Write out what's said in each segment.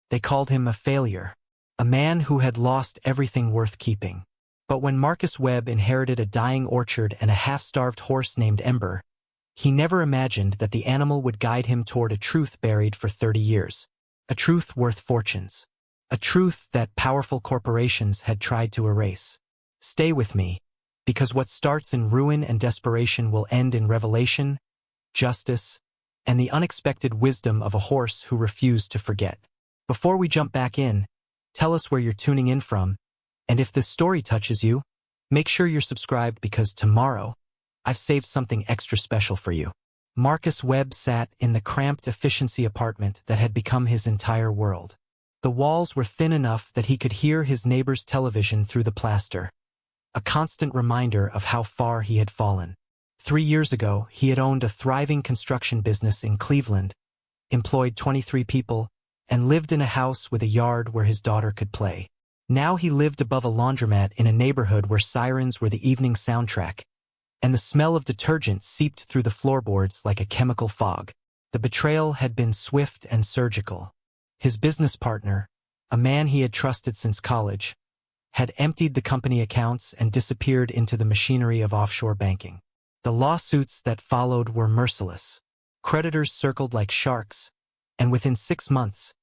They called him a failure, a man who had lost everything worth keeping. But when Marcus Webb inherited a dying orchard and a half-starved horse named Ember, he never imagined that the animal would guide him toward a truth buried for 30 years. A truth worth fortunes. A truth that powerful corporations had tried to erase. Stay with me, because what starts in ruin and desperation will end in revelation, justice, and the unexpected wisdom of a horse who refused to forget. Before we jump back in, tell us where you're tuning in from, and if this story touches you, make sure you're subscribed because tomorrow, I've saved something extra special for you. Marcus Webb sat in the cramped efficiency apartment that had become his entire world. The walls were thin enough that he could hear his neighbor's television through the plaster, a constant reminder of how far he had fallen. 3 years ago, he had owned a thriving construction business in Cleveland, employed 23 people, and lived in a house with a yard where his daughter could play. Now he lived above a laundromat in a neighborhood where sirens were the evening soundtrack, and the smell of detergent seeped through the floorboards like a chemical fog. The betrayal had been swift and surgical. His business partner, a man he had trusted since college, had emptied the company accounts and disappeared into the machinery of offshore banking. The lawsuits that followed were merciless. Creditors circled like sharks, and within 6 months,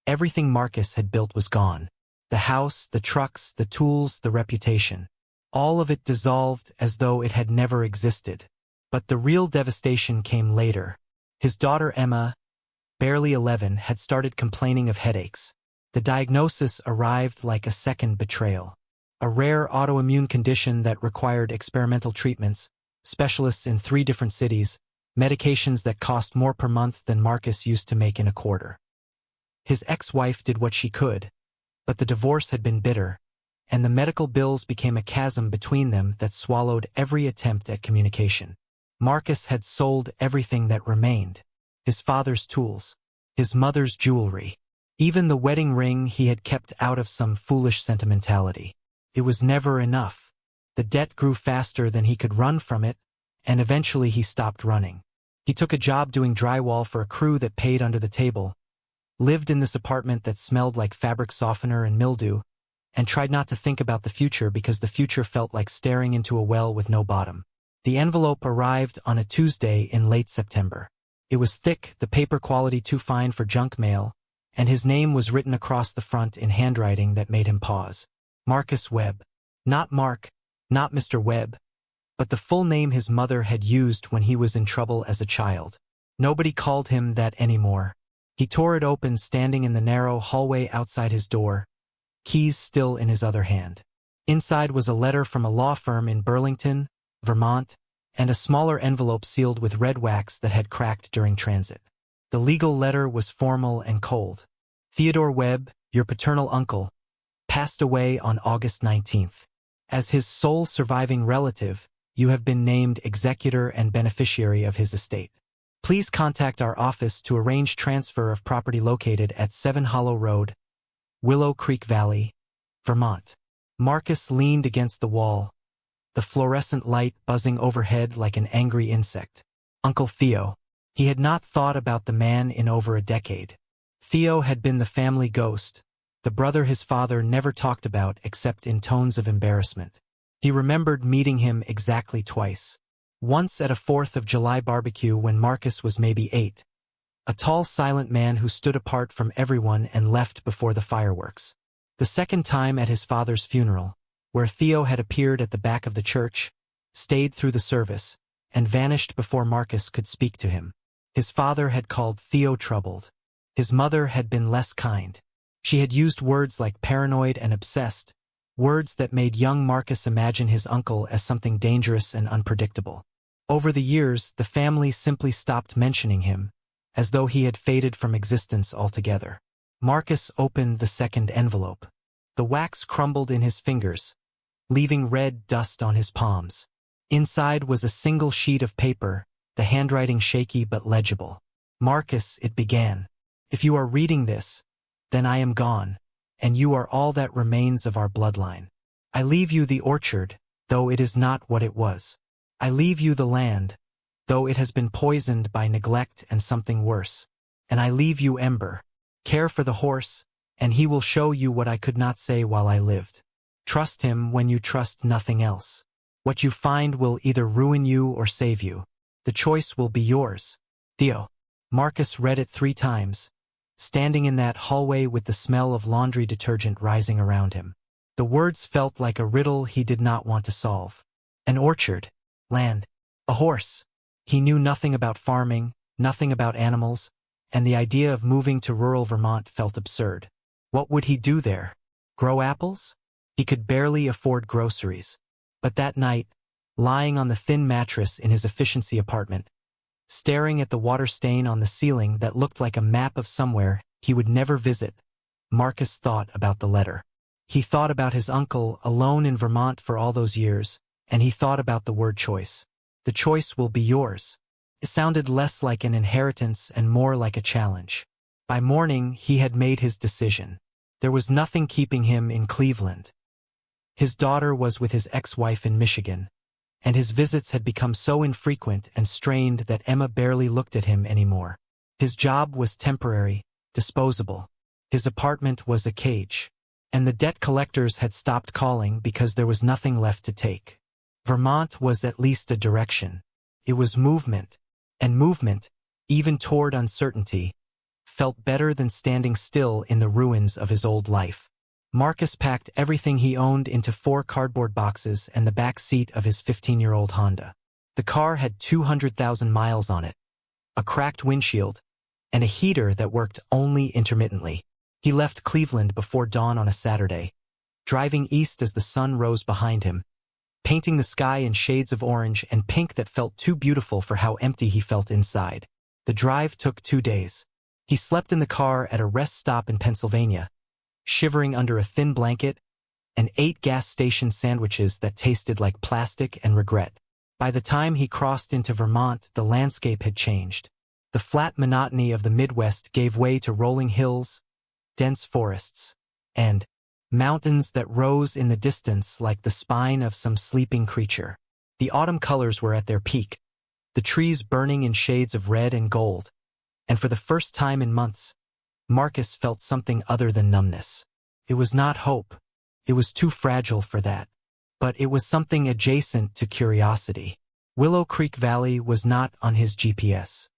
everything Marcus had built was gone. The house, the trucks, the tools, the reputation. All of it dissolved as though it had never existed. But the real devastation came later. His daughter Emma, barely 11, had started complaining of headaches. The diagnosis arrived like a second betrayal. A rare autoimmune condition that required experimental treatments, specialists in 3 different cities, medications that cost more per month than Marcus used to make in a quarter. His ex-wife did what she could, but the divorce had been bitter, and the medical bills became a chasm between them that swallowed every attempt at communication. Marcus had sold everything that remained. His father's tools, his mother's jewelry, even the wedding ring he had kept out of some foolish sentimentality. It was never enough. The debt grew faster than he could run from it, and eventually he stopped running. He took a job doing drywall for a crew that paid under the table, lived in this apartment that smelled like fabric softener and mildew, and tried not to think about the future because the future felt like staring into a well with no bottom. The envelope arrived on a Tuesday in late September. It was thick, the paper quality too fine for junk mail, and his name was written across the front in handwriting that made him pause. Marcus Webb. Not Mark, not Mr. Webb, but the full name his mother had used when he was in trouble as a child. Nobody called him that anymore. He tore it open standing in the narrow hallway outside his door, keys still in his other hand. Inside was a letter from a law firm in Burlington, Vermont, and a smaller envelope sealed with red wax that had cracked during transit. The legal letter was formal and cold. Theodore Webb, your paternal uncle, passed away on August 19th. As his sole surviving relative, you have been named executor and beneficiary of his estate. Please contact our office to arrange transfer of property located at 7 Hollow Road, Willow Creek Valley, Vermont. Marcus leaned against the wall, the fluorescent light buzzing overhead like an angry insect. Uncle Theo. He had not thought about the man in over a decade. Theo had been the family ghost, the brother his father never talked about except in tones of embarrassment. He remembered meeting him exactly twice. Once at a 4th of July barbecue when Marcus was maybe 8. A tall, silent man who stood apart from everyone and left before the fireworks. The second time at his father's funeral, where Theo had appeared at the back of the church, stayed through the service, and vanished before Marcus could speak to him. His father had called Theo troubled. His mother had been less kind. She had used words like paranoid and obsessed, words that made young Marcus imagine his uncle as something dangerous and unpredictable. Over the years, the family simply stopped mentioning him, as though he had faded from existence altogether. Marcus opened the second envelope. The wax crumbled in his fingers, leaving red dust on his palms. Inside was a single sheet of paper, the handwriting shaky but legible. Marcus, it began. If you are reading this, then I am gone, and you are all that remains of our bloodline. I leave you the orchard, though it is not what it was. I leave you the land, though it has been poisoned by neglect and something worse. And I leave you Ember. Care for the horse, and he will show you what I could not say while I lived. Trust him when you trust nothing else. What you find will either ruin you or save you. The choice will be yours. Theo. Marcus read it 3 times, standing in that hallway with the smell of laundry detergent rising around him. The words felt like a riddle he did not want to solve. An orchard. Land. A horse. He knew nothing about farming, nothing about animals, and the idea of moving to rural Vermont felt absurd. What would he do there? Grow apples? He could barely afford groceries. But that night, lying on the thin mattress in his efficiency apartment, staring at the water stain on the ceiling that looked like a map of somewhere he would never visit, Marcus thought about the letter. He thought about his uncle alone in Vermont for all those years, and he thought about the word choice. The choice will be yours. It sounded less like an inheritance and more like a challenge. By morning, he had made his decision. There was nothing keeping him in Cleveland. His daughter was with his ex-wife in Michigan, and his visits had become so infrequent and strained that Emma barely looked at him anymore. His job was temporary, disposable. His apartment was a cage, and the debt collectors had stopped calling because there was nothing left to take. Vermont was at least a direction. It was movement, and movement, even toward uncertainty, felt better than standing still in the ruins of his old life. Marcus packed everything he owned into 4 cardboard boxes and the back seat of his 15-year-old Honda. The car had 200,000 miles on it, a cracked windshield, and a heater that worked only intermittently. He left Cleveland before dawn on a Saturday, driving east as the sun rose behind him, painting the sky in shades of orange and pink that felt too beautiful for how empty he felt inside. The drive took 2 days. He slept in the car at a rest stop in Pennsylvania, shivering under a thin blanket, and ate gas station sandwiches that tasted like plastic and regret. By the time he crossed into Vermont, the landscape had changed. The flat monotony of the Midwest gave way to rolling hills, dense forests, and mountains that rose in the distance like the spine of some sleeping creature. The autumn colors were at their peak, the trees burning in shades of red and gold, and for the first time in months, Marcus felt something other than numbness. It was not hope. It was too fragile for that. But it was something adjacent to curiosity. Willow Creek Valley was not on his GPS.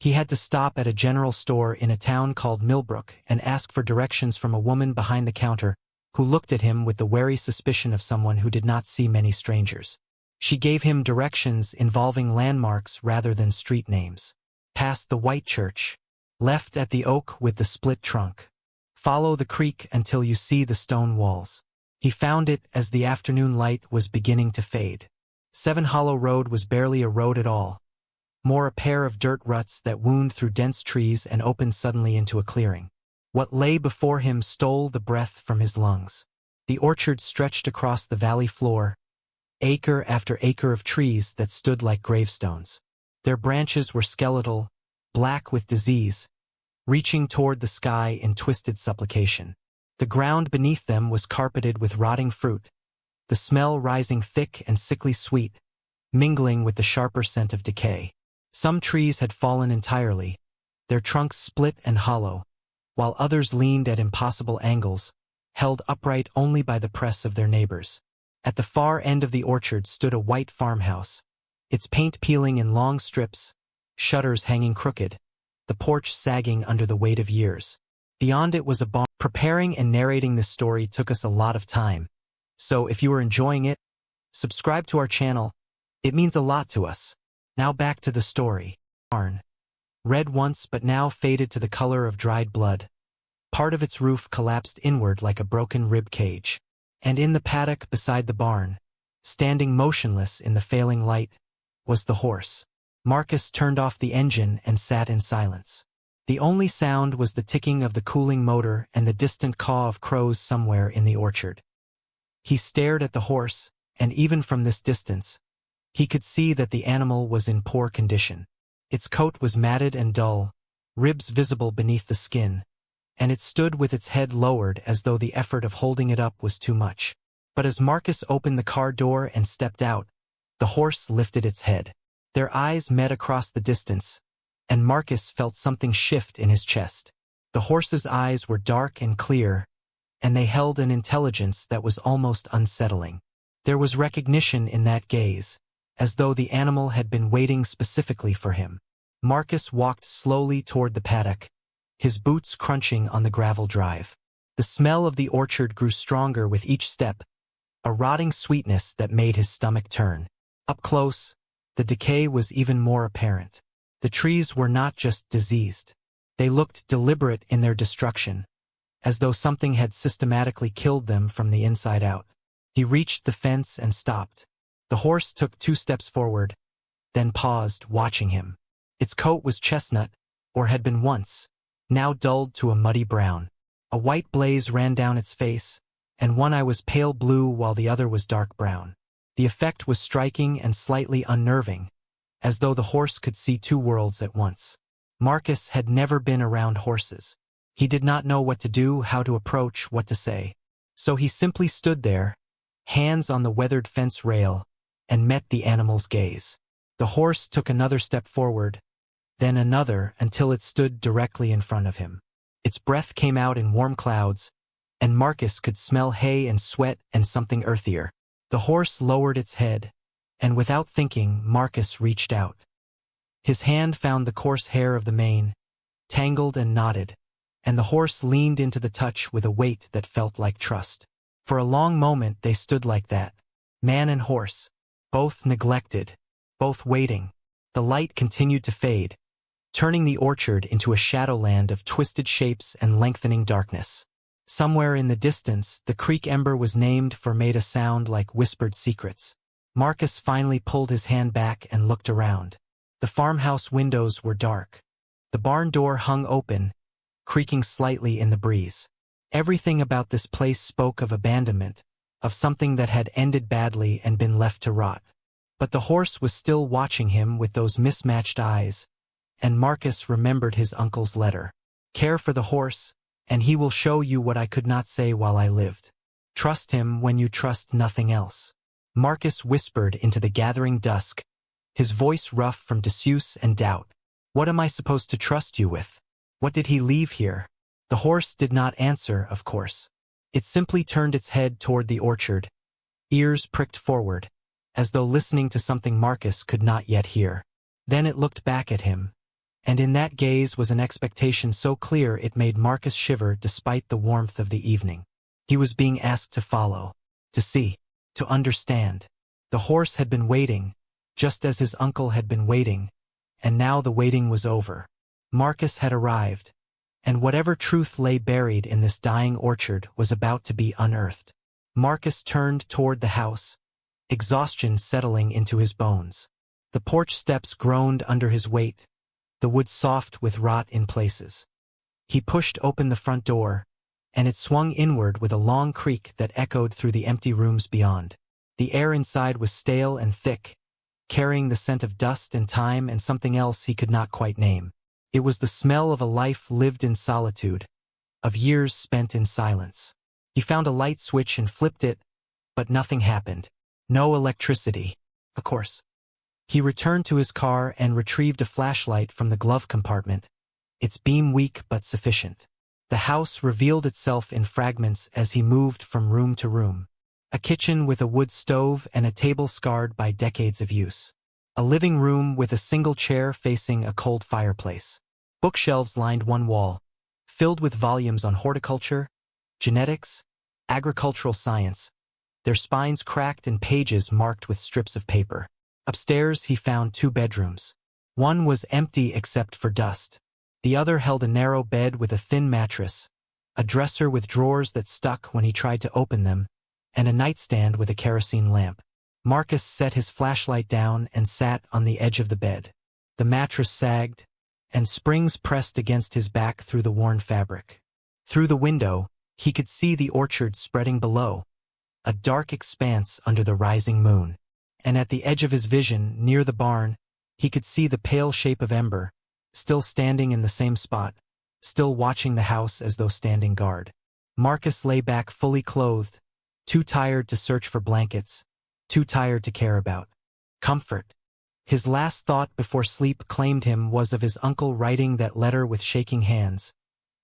He had to stop at a general store in a town called Millbrook and ask for directions from a woman behind the counter who looked at him with the wary suspicion of someone who did not see many strangers. She gave him directions involving landmarks rather than street names. Past the white church. Left at the oak with the split trunk. Follow the creek until you see the stone walls. He found it as the afternoon light was beginning to fade. 7 Hollow Road was barely a road at all, more a pair of dirt ruts that wound through dense trees and opened suddenly into a clearing. What lay before him stole the breath from his lungs. The orchard stretched across the valley floor, acre after acre of trees that stood like gravestones. Their branches were skeletal, black with disease, reaching toward the sky in twisted supplication. The ground beneath them was carpeted with rotting fruit, the smell rising thick and sickly sweet, mingling with the sharper scent of decay. Some trees had fallen entirely, their trunks split and hollow, while others leaned at impossible angles, held upright only by the press of their neighbors. At the far end of the orchard stood a white farmhouse, its paint peeling in long strips, shutters hanging crooked, the porch sagging under the weight of years. Beyond it was a barn. Preparing and narrating this story took us a lot of time, so if you are enjoying it, subscribe to our channel. It means a lot to us. Now back to the story. Barn. Red once but now faded to the color of dried blood. Part of its roof collapsed inward like a broken rib cage. And in the paddock beside the barn, standing motionless in the failing light, was the horse. Marcus turned off the engine and sat in silence. The only sound was the ticking of the cooling motor and the distant caw of crows somewhere in the orchard. He stared at the horse, and even from this distance, he could see that the animal was in poor condition. Its coat was matted and dull, ribs visible beneath the skin, and it stood with its head lowered as though the effort of holding it up was too much. But as Marcus opened the car door and stepped out, the horse lifted its head. Their eyes met across the distance, and Marcus felt something shift in his chest. The horse's eyes were dark and clear, and they held an intelligence that was almost unsettling. There was recognition in that gaze, as though the animal had been waiting specifically for him. Marcus walked slowly toward the paddock, his boots crunching on the gravel drive. The smell of the orchard grew stronger with each step, a rotting sweetness that made his stomach turn. Up close, the decay was even more apparent. The trees were not just diseased. They looked deliberate in their destruction, as though something had systematically killed them from the inside out. He reached the fence and stopped. The horse took 2 steps forward, then paused, watching him. Its coat was chestnut, or had been once, now dulled to a muddy brown. A white blaze ran down its face, and one eye was pale blue while the other was dark brown. The effect was striking and slightly unnerving, as though the horse could see 2 worlds at once. Marcus had never been around horses. He did not know what to do, how to approach, what to say. So he simply stood there, hands on the weathered fence rail, and met the animal's gaze. The horse took another step forward, then another until it stood directly in front of him. Its breath came out in warm clouds, and Marcus could smell hay and sweat and something earthier. The horse lowered its head, and without thinking, Marcus reached out. His hand found the coarse hair of the mane, tangled and knotted, and the horse leaned into the touch with a weight that felt like trust. For a long moment they stood like that, man and horse, both neglected, both waiting. The light continued to fade, turning the orchard into a shadowland of twisted shapes and lengthening darkness. Somewhere in the distance, the creek Ember was named for made a sound like whispered secrets. Marcus finally pulled his hand back and looked around. The farmhouse windows were dark. The barn door hung open, creaking slightly in the breeze. Everything about this place spoke of abandonment, of something that had ended badly and been left to rot. But the horse was still watching him with those mismatched eyes, and Marcus remembered his uncle's letter. Care for the horse, and he will show you what I could not say while I lived. Trust him when you trust nothing else. Marcus whispered into the gathering dusk, his voice rough from disuse and doubt. What am I supposed to trust you with? What did he leave here? The horse did not answer, of course. It simply turned its head toward the orchard, ears pricked forward, as though listening to something Marcus could not yet hear. Then it looked back at him, and in that gaze was an expectation so clear it made Marcus shiver despite the warmth of the evening. He was being asked to follow, to see, to understand. The horse had been waiting, just as his uncle had been waiting, and now the waiting was over. Marcus had arrived, and whatever truth lay buried in this dying orchard was about to be unearthed. Marcus turned toward the house, exhaustion settling into his bones. The porch steps groaned under his weight, the wood soft with rot in places. He pushed open the front door, and it swung inward with a long creak that echoed through the empty rooms beyond. The air inside was stale and thick, carrying the scent of dust and time and something else he could not quite name. It was the smell of a life lived in solitude, of years spent in silence. He found a light switch and flipped it, but nothing happened. No electricity, of course. He returned to his car and retrieved a flashlight from the glove compartment, its beam weak but sufficient. The house revealed itself in fragments as he moved from room to room. A kitchen with a wood stove and a table scarred by decades of use. A living room with a single chair facing a cold fireplace. Bookshelves lined one wall, filled with volumes on horticulture, genetics, agricultural science, their spines cracked and pages marked with strips of paper. Upstairs he found 2 bedrooms. One was empty except for dust. The other held a narrow bed with a thin mattress, a dresser with drawers that stuck when he tried to open them, and a nightstand with a kerosene lamp. Marcus set his flashlight down and sat on the edge of the bed. The mattress sagged, and springs pressed against his back through the worn fabric. Through the window, he could see the orchard spreading below, a dark expanse under the rising moon. And at the edge of his vision, near the barn, he could see the pale shape of Ember, still standing in the same spot, still watching the house as though standing guard. Marcus lay back fully clothed, too tired to search for blankets, too tired to care about comfort. His last thought before sleep claimed him was of his uncle writing that letter with shaking hands,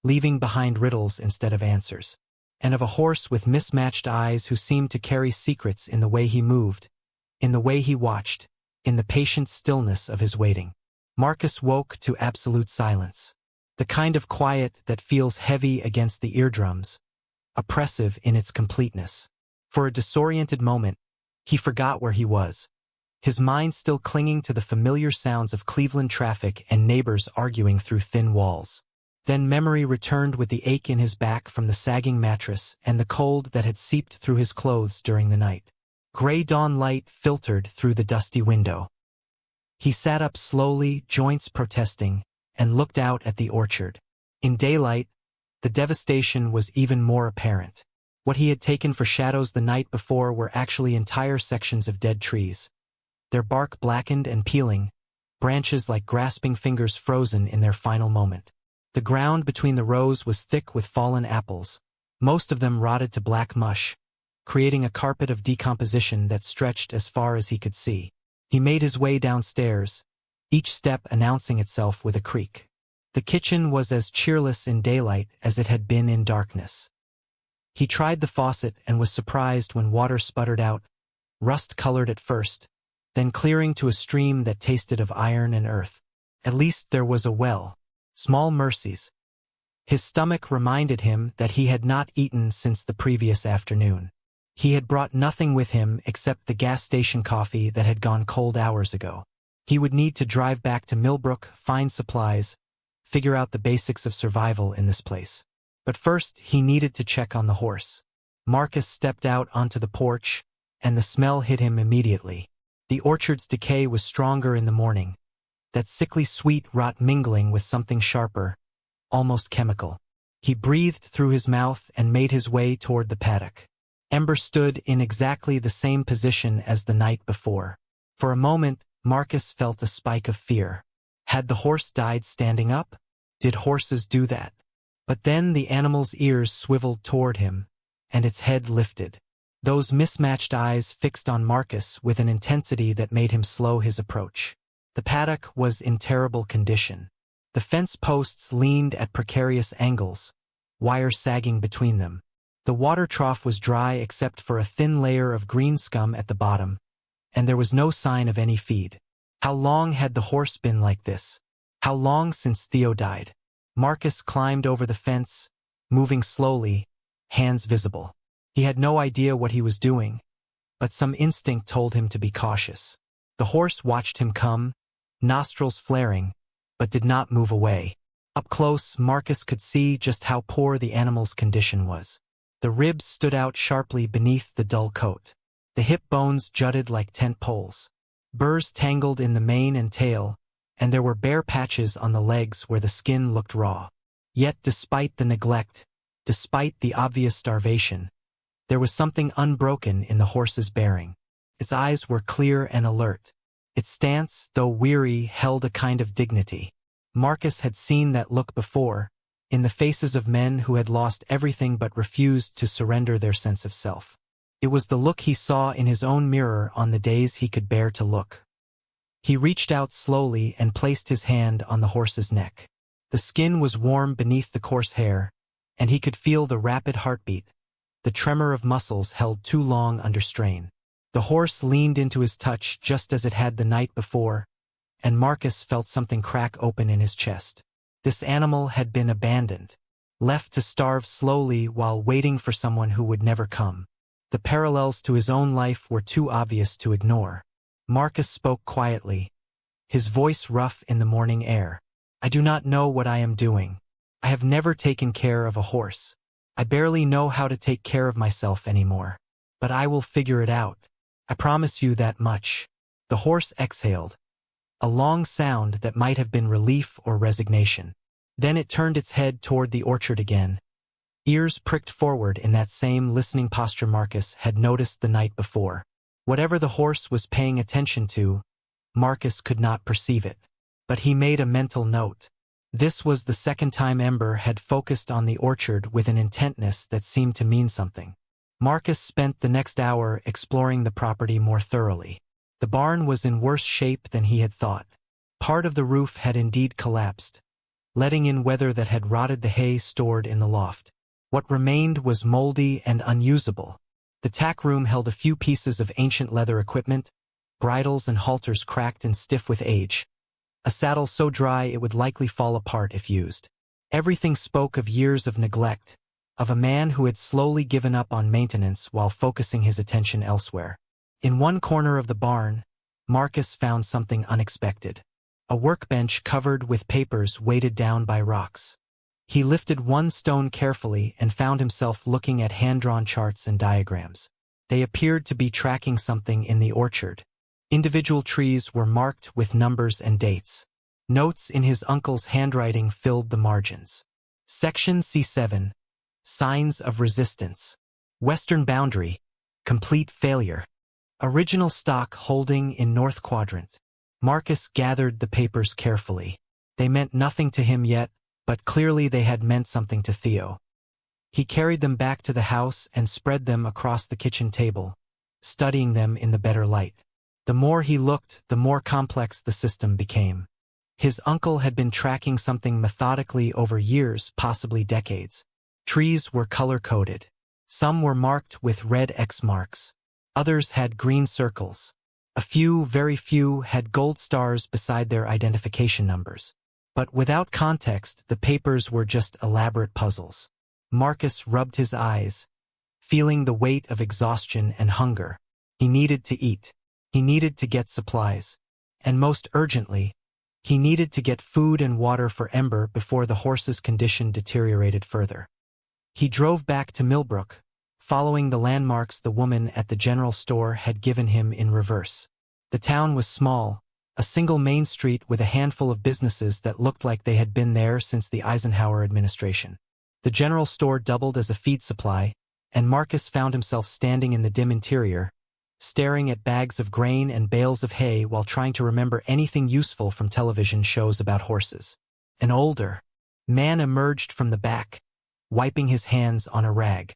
leaving behind riddles instead of answers. And of a horse with mismatched eyes who seemed to carry secrets in the way he moved, in the way he watched, in the patient stillness of his waiting. Marcus woke to absolute silence. The kind of quiet that feels heavy against the eardrums, oppressive in its completeness. For a disoriented moment, he forgot where he was, his mind still clinging to the familiar sounds of Cleveland traffic and neighbors arguing through thin walls. Then memory returned with the ache in his back from the sagging mattress and the cold that had seeped through his clothes during the night. Gray dawn light filtered through the dusty window. He sat up slowly, joints protesting, and looked out at the orchard. In daylight, the devastation was even more apparent. What he had taken for shadows the night before were actually entire sections of dead trees, their bark blackened and peeling, branches like grasping fingers frozen in their final moment. The ground between the rows was thick with fallen apples, most of them rotted to black mush, creating a carpet of decomposition that stretched as far as he could see. He made his way downstairs, each step announcing itself with a creak. The kitchen was as cheerless in daylight as it had been in darkness. He tried the faucet and was surprised when water sputtered out, rust-colored at first, then clearing to a stream that tasted of iron and earth. At least there was a well. Small mercies. His stomach reminded him that he had not eaten since the previous afternoon. He had brought nothing with him except the gas station coffee that had gone cold hours ago. He would need to drive back to Millbrook, find supplies, figure out the basics of survival in this place. But first, he needed to check on the horse. Marcus stepped out onto the porch, and the smell hit him immediately. The orchard's decay was stronger in the morning, that sickly sweet rot mingling with something sharper, almost chemical. He breathed through his mouth and made his way toward the paddock. Ember stood in exactly the same position as the night before. For a moment, Marcus felt a spike of fear. Had the horse died standing up? Did horses do that? But then the animal's ears swiveled toward him, and its head lifted. Those mismatched eyes fixed on Marcus with an intensity that made him slow his approach. The paddock was in terrible condition. The fence posts leaned at precarious angles, wire sagging between them. The water trough was dry except for a thin layer of green scum at the bottom, and there was no sign of any feed. How long had the horse been like this? How long since Theo died? Marcus climbed over the fence, moving slowly, hands visible. He had no idea what he was doing, but some instinct told him to be cautious. The horse watched him come, nostrils flaring, but did not move away. Up close, Marcus could see just how poor the animal's condition was. The ribs stood out sharply beneath the dull coat. The hip bones jutted like tent poles. Burrs tangled in the mane and tail, and there were bare patches on the legs where the skin looked raw. Yet despite the neglect, despite the obvious starvation, there was something unbroken in the horse's bearing. Its eyes were clear and alert. Its stance, though weary, held a kind of dignity. Marcus had seen that look before, in the faces of men who had lost everything but refused to surrender their sense of self. It was the look he saw in his own mirror on the days he could bear to look. He reached out slowly and placed his hand on the horse's neck. The skin was warm beneath the coarse hair, and he could feel the rapid heartbeat, the tremor of muscles held too long under strain. The horse leaned into his touch just as it had the night before, and Marcus felt something crack open in his chest. This animal had been abandoned, left to starve slowly while waiting for someone who would never come. The parallels to his own life were too obvious to ignore. Marcus spoke quietly, his voice rough in the morning air. "I do not know what I am doing. I have never taken care of a horse. I barely know how to take care of myself anymore. But I will figure it out. I promise you that much." The horse exhaled, a long sound that might have been relief or resignation. Then it turned its head toward the orchard again, ears pricked forward in that same listening posture Marcus had noticed the night before. Whatever the horse was paying attention to, Marcus could not perceive it. But he made a mental note. This was the second time Ember had focused on the orchard with an intentness that seemed to mean something. Marcus spent the next hour exploring the property more thoroughly. The barn was in worse shape than he had thought. Part of the roof had indeed collapsed, letting in weather that had rotted the hay stored in the loft. What remained was moldy and unusable. The tack room held a few pieces of ancient leather equipment, bridles and halters cracked and stiff with age. A saddle so dry it would likely fall apart if used. Everything spoke of years of neglect, of a man who had slowly given up on maintenance while focusing his attention elsewhere. In one corner of the barn, Marcus found something unexpected. A workbench covered with papers weighted down by rocks. He lifted one stone carefully and found himself looking at hand-drawn charts and diagrams. They appeared to be tracking something in the orchard. Individual trees were marked with numbers and dates. Notes in his uncle's handwriting filled the margins. Section C7. Signs of resistance. Western boundary. Complete failure. Original stock holding in North Quadrant. Marcus gathered the papers carefully. They meant nothing to him yet, but clearly they had meant something to Theo. He carried them back to the house and spread them across the kitchen table, studying them in the better light. The more he looked, the more complex the system became. His uncle had been tracking something methodically over years, possibly decades. Trees were color-coded. Some were marked with red X marks. Others had green circles. A few, very few, had gold stars beside their identification numbers. But without context, the papers were just elaborate puzzles. Marcus rubbed his eyes, feeling the weight of exhaustion and hunger. He needed to eat. He needed to get supplies. And most urgently, he needed to get food and water for Ember before the horse's condition deteriorated further. He drove back to Millbrook, following the landmarks the woman at the general store had given him in reverse. The town was small, a single main street with a handful of businesses that looked like they had been there since the Eisenhower administration. The general store doubled as a feed supply, and Marcus found himself standing in the dim interior, staring at bags of grain and bales of hay while trying to remember anything useful from television shows about horses. An older man emerged from the back, wiping his hands on a rag.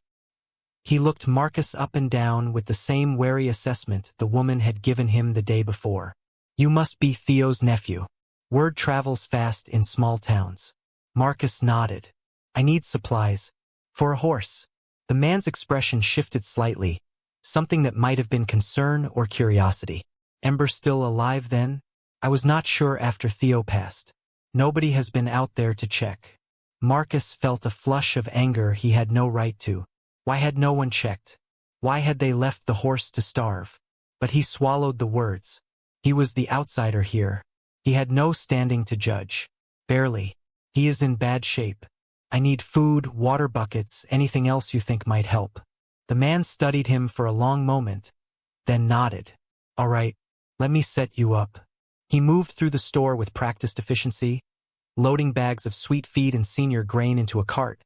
He looked Marcus up and down with the same wary assessment the woman had given him the day before. "You must be Theo's nephew. Word travels fast in small towns." Marcus nodded. "I need supplies. For a horse." The man's expression shifted slightly, something that might have been concern or curiosity. "Ember still alive then?" "I was not sure after Theo passed. Nobody has been out there to check." Marcus felt a flush of anger he had no right to. Why had no one checked? Why had they left the horse to starve? But he swallowed the words. He was the outsider here. He had no standing to judge. "Barely. He is in bad shape. I need food, water buckets, anything else you think might help." The man studied him for a long moment, then nodded. "All right, let me set you up." He moved through the store with practiced efficiency, loading bags of sweet feed and senior grain into a cart,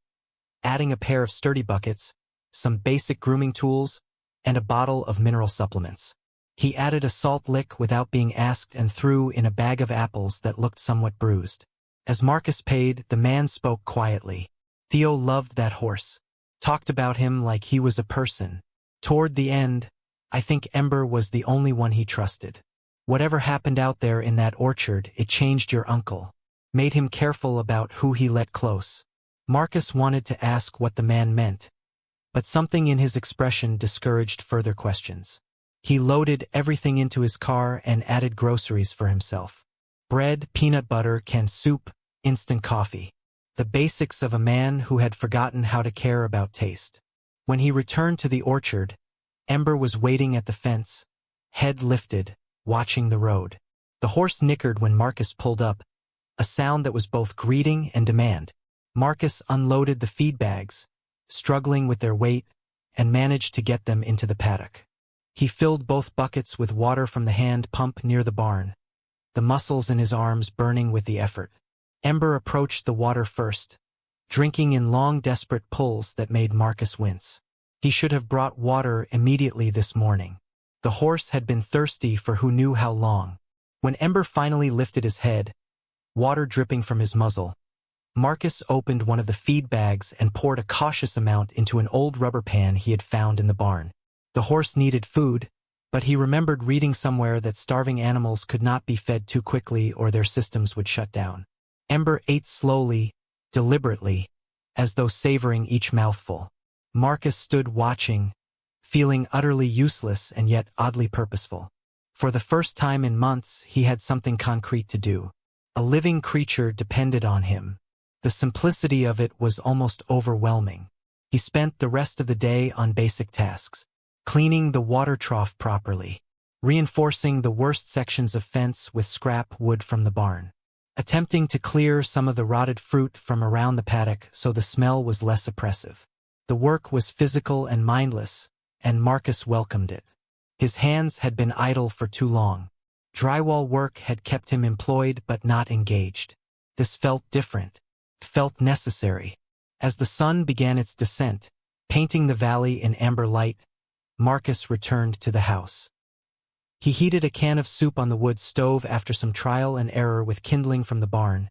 adding a pair of sturdy buckets, some basic grooming tools, and a bottle of mineral supplements. He added a salt lick without being asked and threw in a bag of apples that looked somewhat bruised. As Marcus paid, the man spoke quietly. Theo loved that horse, talked about him like he was a person. Toward the end, I think Ember was the only one he trusted. Whatever happened out there in that orchard, it changed your uncle, made him careful about who he let close. Marcus wanted to ask what the man meant, but something in his expression discouraged further questions. He loaded everything into his car and added groceries for himself. Bread, peanut butter, canned soup, instant coffee. The basics of a man who had forgotten how to care about taste. When he returned to the orchard, Ember was waiting at the fence, head lifted, watching the road. The horse nickered when Marcus pulled up, a sound that was both greeting and demand. Marcus unloaded the feed bags, struggling with their weight, and managed to get them into the paddock. He filled both buckets with water from the hand pump near the barn, the muscles in his arms burning with the effort. Ember approached the water first, drinking in long, desperate pulls that made Marcus wince. He should have brought water immediately this morning. The horse had been thirsty for who knew how long. When Ember finally lifted his head, water dripping from his muzzle, Marcus opened one of the feed bags and poured a cautious amount into an old rubber pan he had found in the barn. The horse needed food, but he remembered reading somewhere that starving animals could not be fed too quickly or their systems would shut down. Ember ate slowly, deliberately, as though savoring each mouthful. Marcus stood watching, feeling utterly useless and yet oddly purposeful. For the first time in months, he had something concrete to do. A living creature depended on him. The simplicity of it was almost overwhelming. He spent the rest of the day on basic tasks, cleaning the water trough properly, reinforcing the worst sections of fence with scrap wood from the barn, attempting to clear some of the rotted fruit from around the paddock so the smell was less oppressive. The work was physical and mindless, and Marcus welcomed it. His hands had been idle for too long. Drywall work had kept him employed but not engaged. This felt different, felt necessary. As the sun began its descent, painting the valley in amber light, Marcus returned to the house. He heated a can of soup on the wood stove after some trial and error with kindling from the barn,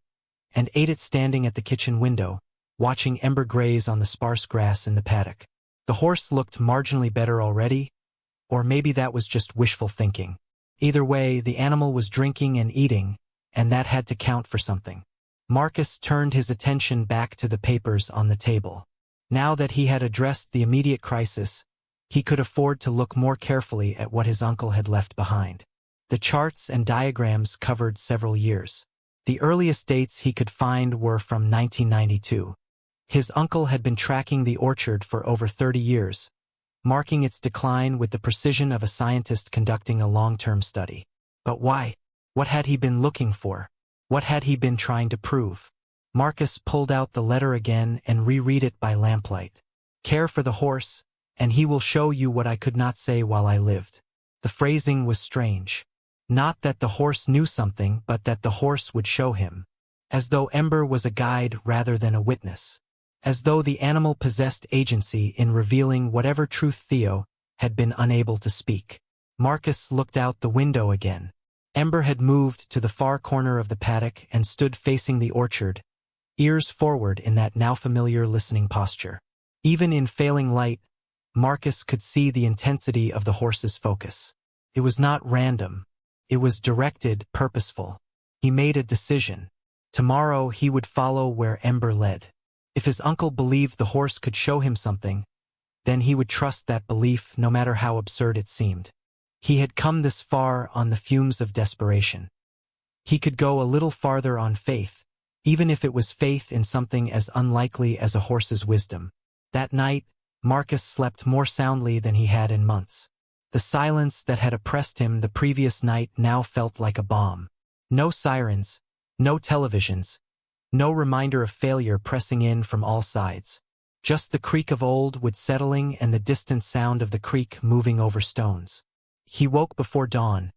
and ate it standing at the kitchen window, watching Ember graze on the sparse grass in the paddock. The horse looked marginally better already, or maybe that was just wishful thinking. Either way, the animal was drinking and eating, and that had to count for something. Marcus turned his attention back to the papers on the table. Now that he had addressed the immediate crisis, he could afford to look more carefully at what his uncle had left behind. The charts and diagrams covered several years. The earliest dates he could find were from 1992. His uncle had been tracking the orchard for over 30 years, marking its decline with the precision of a scientist conducting a long-term study. But why? What had he been looking for? What had he been trying to prove? Marcus pulled out the letter again and reread it by lamplight. Care for the horse, and he will show you what I could not say while I lived. The phrasing was strange. Not that the horse knew something, but that the horse would show him. As though Ember was a guide rather than a witness. As though the animal possessed agency in revealing whatever truth Theo had been unable to speak. Marcus looked out the window again. Ember had moved to the far corner of the paddock and stood facing the orchard, ears forward in that now familiar listening posture. Even in failing light, Marcus could see the intensity of the horse's focus. It was not random. It was directed, purposeful. He made a decision. Tomorrow he would follow where Ember led. If his uncle believed the horse could show him something, then he would trust that belief no matter how absurd it seemed. He had come this far on the fumes of desperation. He could go a little farther on faith, even if it was faith in something as unlikely as a horse's wisdom. That night, Marcus slept more soundly than he had in months. The silence that had oppressed him the previous night now felt like a bomb. No sirens, no televisions, no reminder of failure pressing in from all sides. Just the creak of old wood settling and the distant sound of the creek moving over stones. He woke before dawn,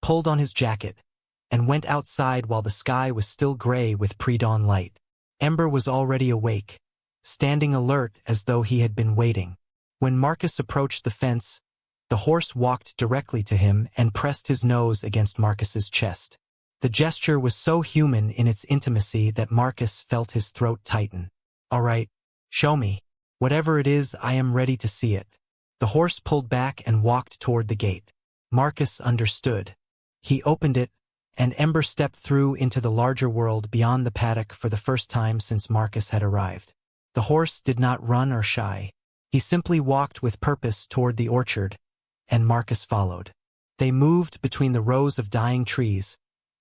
pulled on his jacket, and went outside while the sky was still gray with pre-dawn light. Ember was already awake, standing alert as though he had been waiting. When Marcus approached the fence, the horse walked directly to him and pressed his nose against Marcus's chest. The gesture was so human in its intimacy that Marcus felt his throat tighten. "All right, show me. Whatever it is, I am ready to see it." The horse pulled back and walked toward the gate. Marcus understood. He opened it, and Ember stepped through into the larger world beyond the paddock for the first time since Marcus had arrived. The horse did not run or shy. He simply walked with purpose toward the orchard, and Marcus followed. They moved between the rows of dying trees,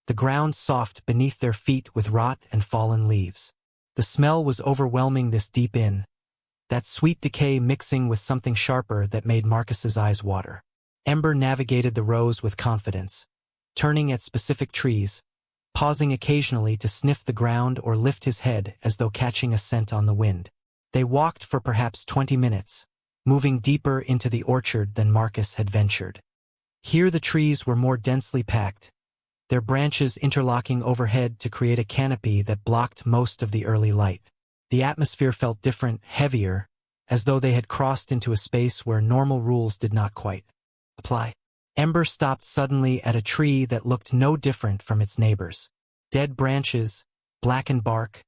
the ground soft beneath their feet with rot and fallen leaves. The smell was overwhelming this deep in, that sweet decay mixing with something sharper that made Marcus's eyes water. Ember navigated the rows with confidence, turning at specific trees, pausing occasionally to sniff the ground or lift his head as though catching a scent on the wind. They walked for perhaps 20 minutes, moving deeper into the orchard than Marcus had ventured. Here the trees were more densely packed, their branches interlocking overhead to create a canopy that blocked most of the early light. The atmosphere felt different, heavier, as though they had crossed into a space where normal rules did not quite apply. Ember stopped suddenly at a tree that looked no different from its neighbors. Dead branches, blackened bark,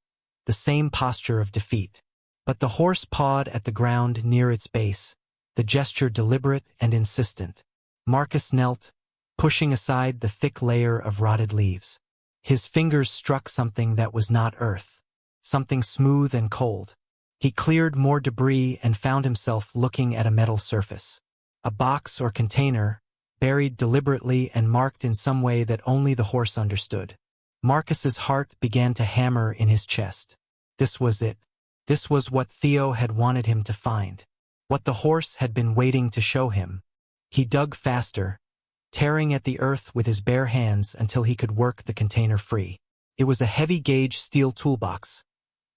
the same posture of defeat. But the horse pawed at the ground near its base, the gesture deliberate and insistent. Marcus knelt, pushing aside the thick layer of rotted leaves. His fingers struck something that was not earth, something smooth and cold. He cleared more debris and found himself looking at a metal surface. A box or container, buried deliberately and marked in some way that only the horse understood. Marcus's heart began to hammer in his chest. This was it. This was what Theo had wanted him to find. What the horse had been waiting to show him. He dug faster, tearing at the earth with his bare hands until he could work the container free. It was a heavy-gauge steel toolbox,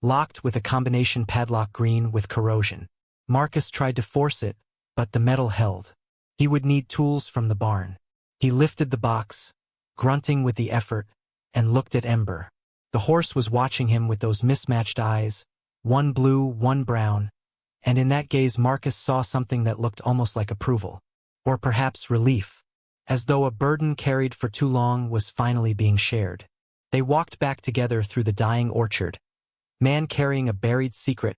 locked with a combination padlock green with corrosion. Marcus tried to force it, but the metal held. He would need tools from the barn. He lifted the box, grunting with the effort, and looked at Ember. The horse was watching him with those mismatched eyes, one blue, one brown, and in that gaze Marcus saw something that looked almost like approval. Or perhaps relief, as though a burden carried for too long was finally being shared. They walked back together through the dying orchard, man carrying a buried secret,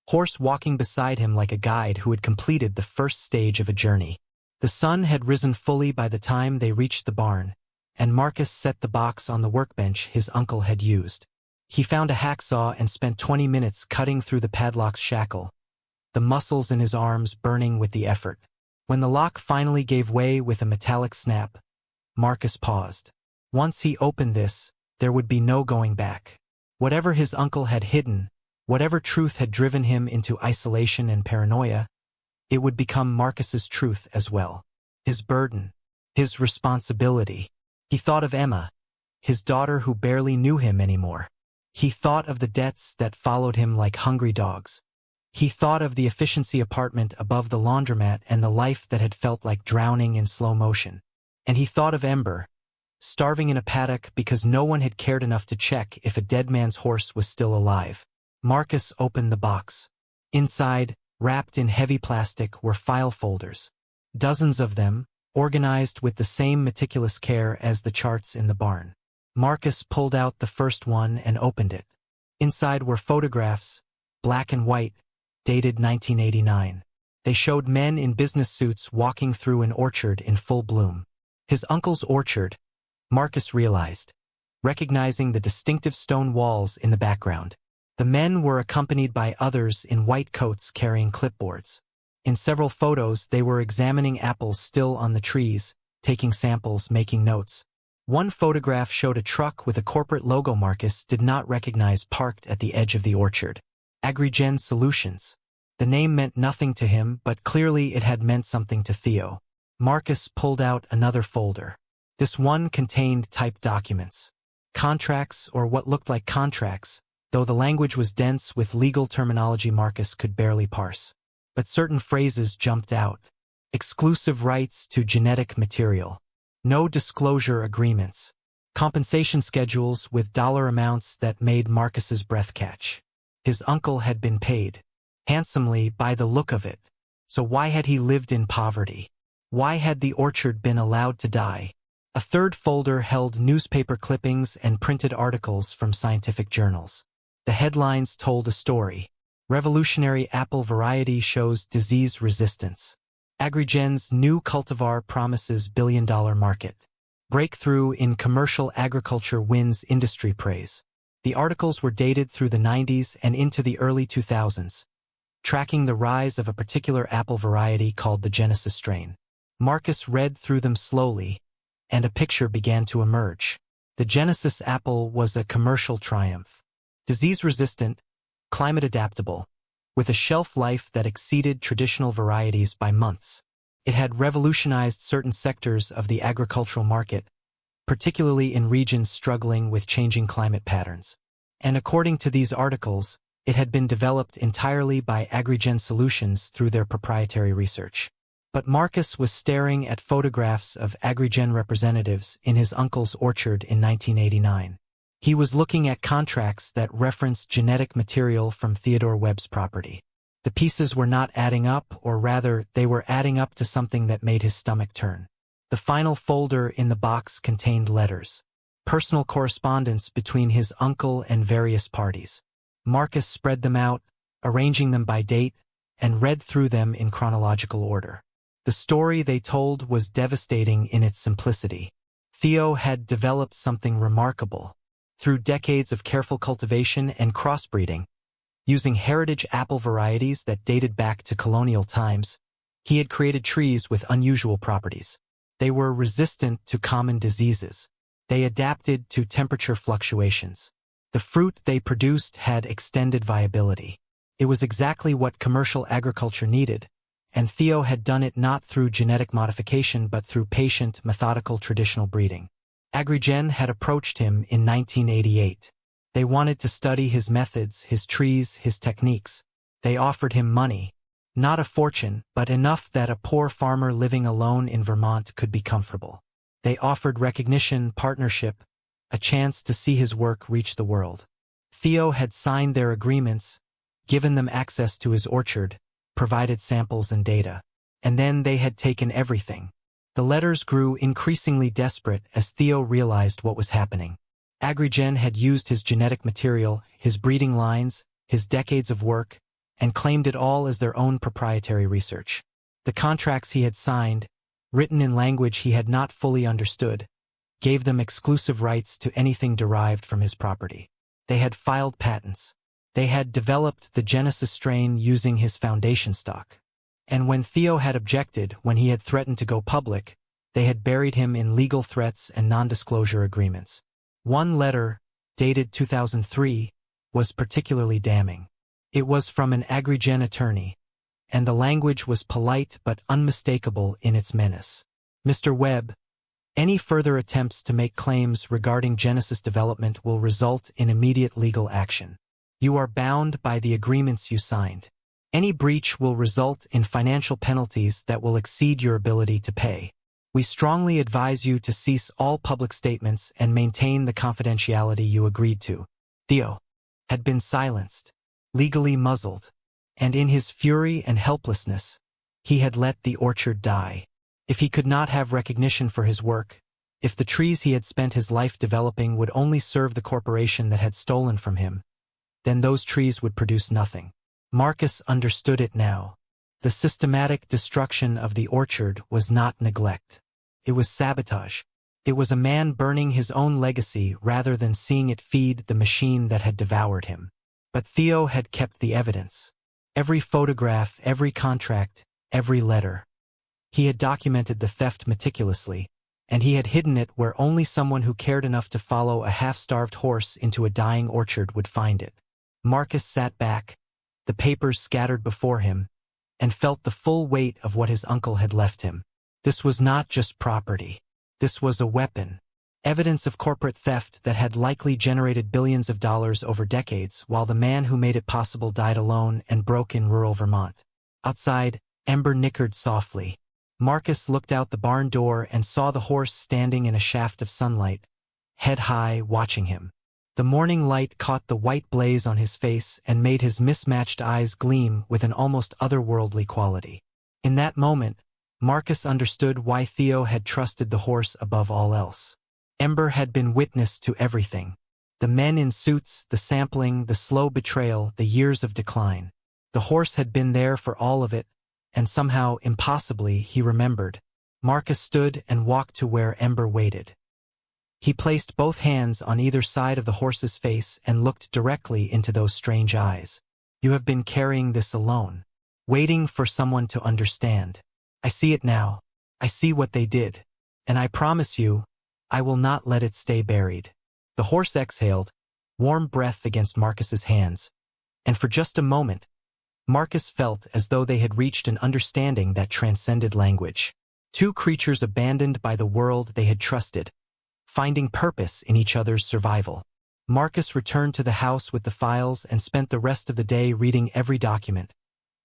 horse walking beside him like a guide who had completed the first stage of a journey. The sun had risen fully by the time they reached the barn, and Marcus set the box on the workbench his uncle had used. He found a hacksaw and spent 20 minutes cutting through the padlock's shackle, the muscles in his arms burning with the effort. When the lock finally gave way with a metallic snap, Marcus paused. Once he opened this, there would be no going back. Whatever his uncle had hidden, whatever truth had driven him into isolation and paranoia, it would become Marcus's truth as well. His burden, his responsibility. He thought of Emma, his daughter who barely knew him anymore. He thought of the debts that followed him like hungry dogs. He thought of the efficiency apartment above the laundromat and the life that had felt like drowning in slow motion. And he thought of Ember, starving in a paddock because no one had cared enough to check if a dead man's horse was still alive. Marcus opened the box. Inside, wrapped in heavy plastic, were file folders. Dozens of them, organized with the same meticulous care as the charts in the barn. Marcus pulled out the first one and opened it. Inside were photographs, black and white, dated 1989. They showed men in business suits walking through an orchard in full bloom. His uncle's orchard, Marcus realized, recognizing the distinctive stone walls in the background. The men were accompanied by others in white coats carrying clipboards. In several photos, they were examining apples still on the trees, taking samples, making notes. One photograph showed a truck with a corporate logo Marcus did not recognize parked at the edge of the orchard. Agrigen Solutions. The name meant nothing to him, but clearly it had meant something to Theo. Marcus pulled out another folder. This one contained typed documents. Contracts, or what looked like contracts, though the language was dense with legal terminology Marcus could barely parse. But certain phrases jumped out. Exclusive rights to genetic material. No disclosure agreements. Compensation schedules with dollar amounts that made Marcus's breath catch. His uncle had been paid, handsomely by the look of it. So why had he lived in poverty? Why had the orchard been allowed to die? A third folder held newspaper clippings and printed articles from scientific journals. The headlines told a story. Revolutionary apple variety shows disease resistance. Agrigen's new cultivar promises billion-dollar market. Breakthrough in commercial agriculture wins industry praise. The articles were dated through the 90s and into the early 2000s, tracking the rise of a particular apple variety called the Genesis strain. Marcus read through them slowly, and a picture began to emerge. The Genesis apple was a commercial triumph. Disease-resistant, climate-adaptable, with a shelf life that exceeded traditional varieties by months. It had revolutionized certain sectors of the agricultural market, particularly in regions struggling with changing climate patterns. And according to these articles, it had been developed entirely by Agrigen Solutions through their proprietary research. But Marcus was staring at photographs of Agrigen representatives in his uncle's orchard in 1989. He was looking at contracts that referenced genetic material from Theodore Webb's property. The pieces were not adding up, or rather, they were adding up to something that made his stomach turn. The final folder in the box contained letters, personal correspondence between his uncle and various parties. Marcus spread them out, arranging them by date, and read through them in chronological order. The story they told was devastating in its simplicity. Theo had developed something remarkable. Through decades of careful cultivation and crossbreeding, using heritage apple varieties that dated back to colonial times, he had created trees with unusual properties. They were resistant to common diseases. They adapted to temperature fluctuations. The fruit they produced had extended viability. It was exactly what commercial agriculture needed, and Theo had done it not through genetic modification but through patient, methodical traditional breeding. Agrigen had approached him in 1988. They wanted to study his methods, his trees, his techniques. They offered him money. Not a fortune, but enough that a poor farmer living alone in Vermont could be comfortable. They offered recognition, partnership, a chance to see his work reach the world. Theo had signed their agreements, given them access to his orchard, provided samples and data. And then they had taken everything. The letters grew increasingly desperate as Theo realized what was happening. Agrigen had used his genetic material, his breeding lines, his decades of work, and claimed it all as their own proprietary research. The contracts he had signed, written in language he had not fully understood, gave them exclusive rights to anything derived from his property. They had filed patents. They had developed the Genesis strain using his foundation stock. And when Theo had objected, when he had threatened to go public, they had buried him in legal threats and non-disclosure agreements. One letter, dated 2003, was particularly damning. It was from an Agrigen attorney, and the language was polite but unmistakable in its menace. Mr. Webb, any further attempts to make claims regarding Genesis development will result in immediate legal action. You are bound by the agreements you signed. Any breach will result in financial penalties that will exceed your ability to pay. We strongly advise you to cease all public statements and maintain the confidentiality you agreed to. Theo had been silenced, legally muzzled, and in his fury and helplessness, he had let the orchard die. If he could not have recognition for his work, if the trees he had spent his life developing would only serve the corporation that had stolen from him, then those trees would produce nothing. Marcus understood it now. The systematic destruction of the orchard was not neglect. It was sabotage. It was a man burning his own legacy rather than seeing it feed the machine that had devoured him. But Theo had kept the evidence. Every photograph, every contract, every letter. He had documented the theft meticulously, and he had hidden it where only someone who cared enough to follow a half-starved horse into a dying orchard would find it. Marcus sat back, the papers scattered before him, and felt the full weight of what his uncle had left him. This was not just property. This was a weapon. Evidence of corporate theft that had likely generated billions of dollars over decades, while the man who made it possible died alone and broke in rural Vermont. Outside, Ember nickered softly. Marcus looked out the barn door and saw the horse standing in a shaft of sunlight, head high, watching him. The morning light caught the white blaze on his face and made his mismatched eyes gleam with an almost otherworldly quality. In that moment, Marcus understood why Theo had trusted the horse above all else. Ember had been witness to everything. The men in suits, the sampling, the slow betrayal, the years of decline. The horse had been there for all of it, and somehow, impossibly, he remembered. Marcus stood and walked to where Ember waited. He placed both hands on either side of the horse's face and looked directly into those strange eyes. You have been carrying this alone, waiting for someone to understand. I see it now. I see what they did. And I promise you, I will not let it stay buried. The horse exhaled, warm breath against Marcus's hands, and for just a moment, Marcus felt as though they had reached an understanding that transcended language. Two creatures abandoned by the world they had trusted, finding purpose in each other's survival. Marcus returned to the house with the files and spent the rest of the day reading every document,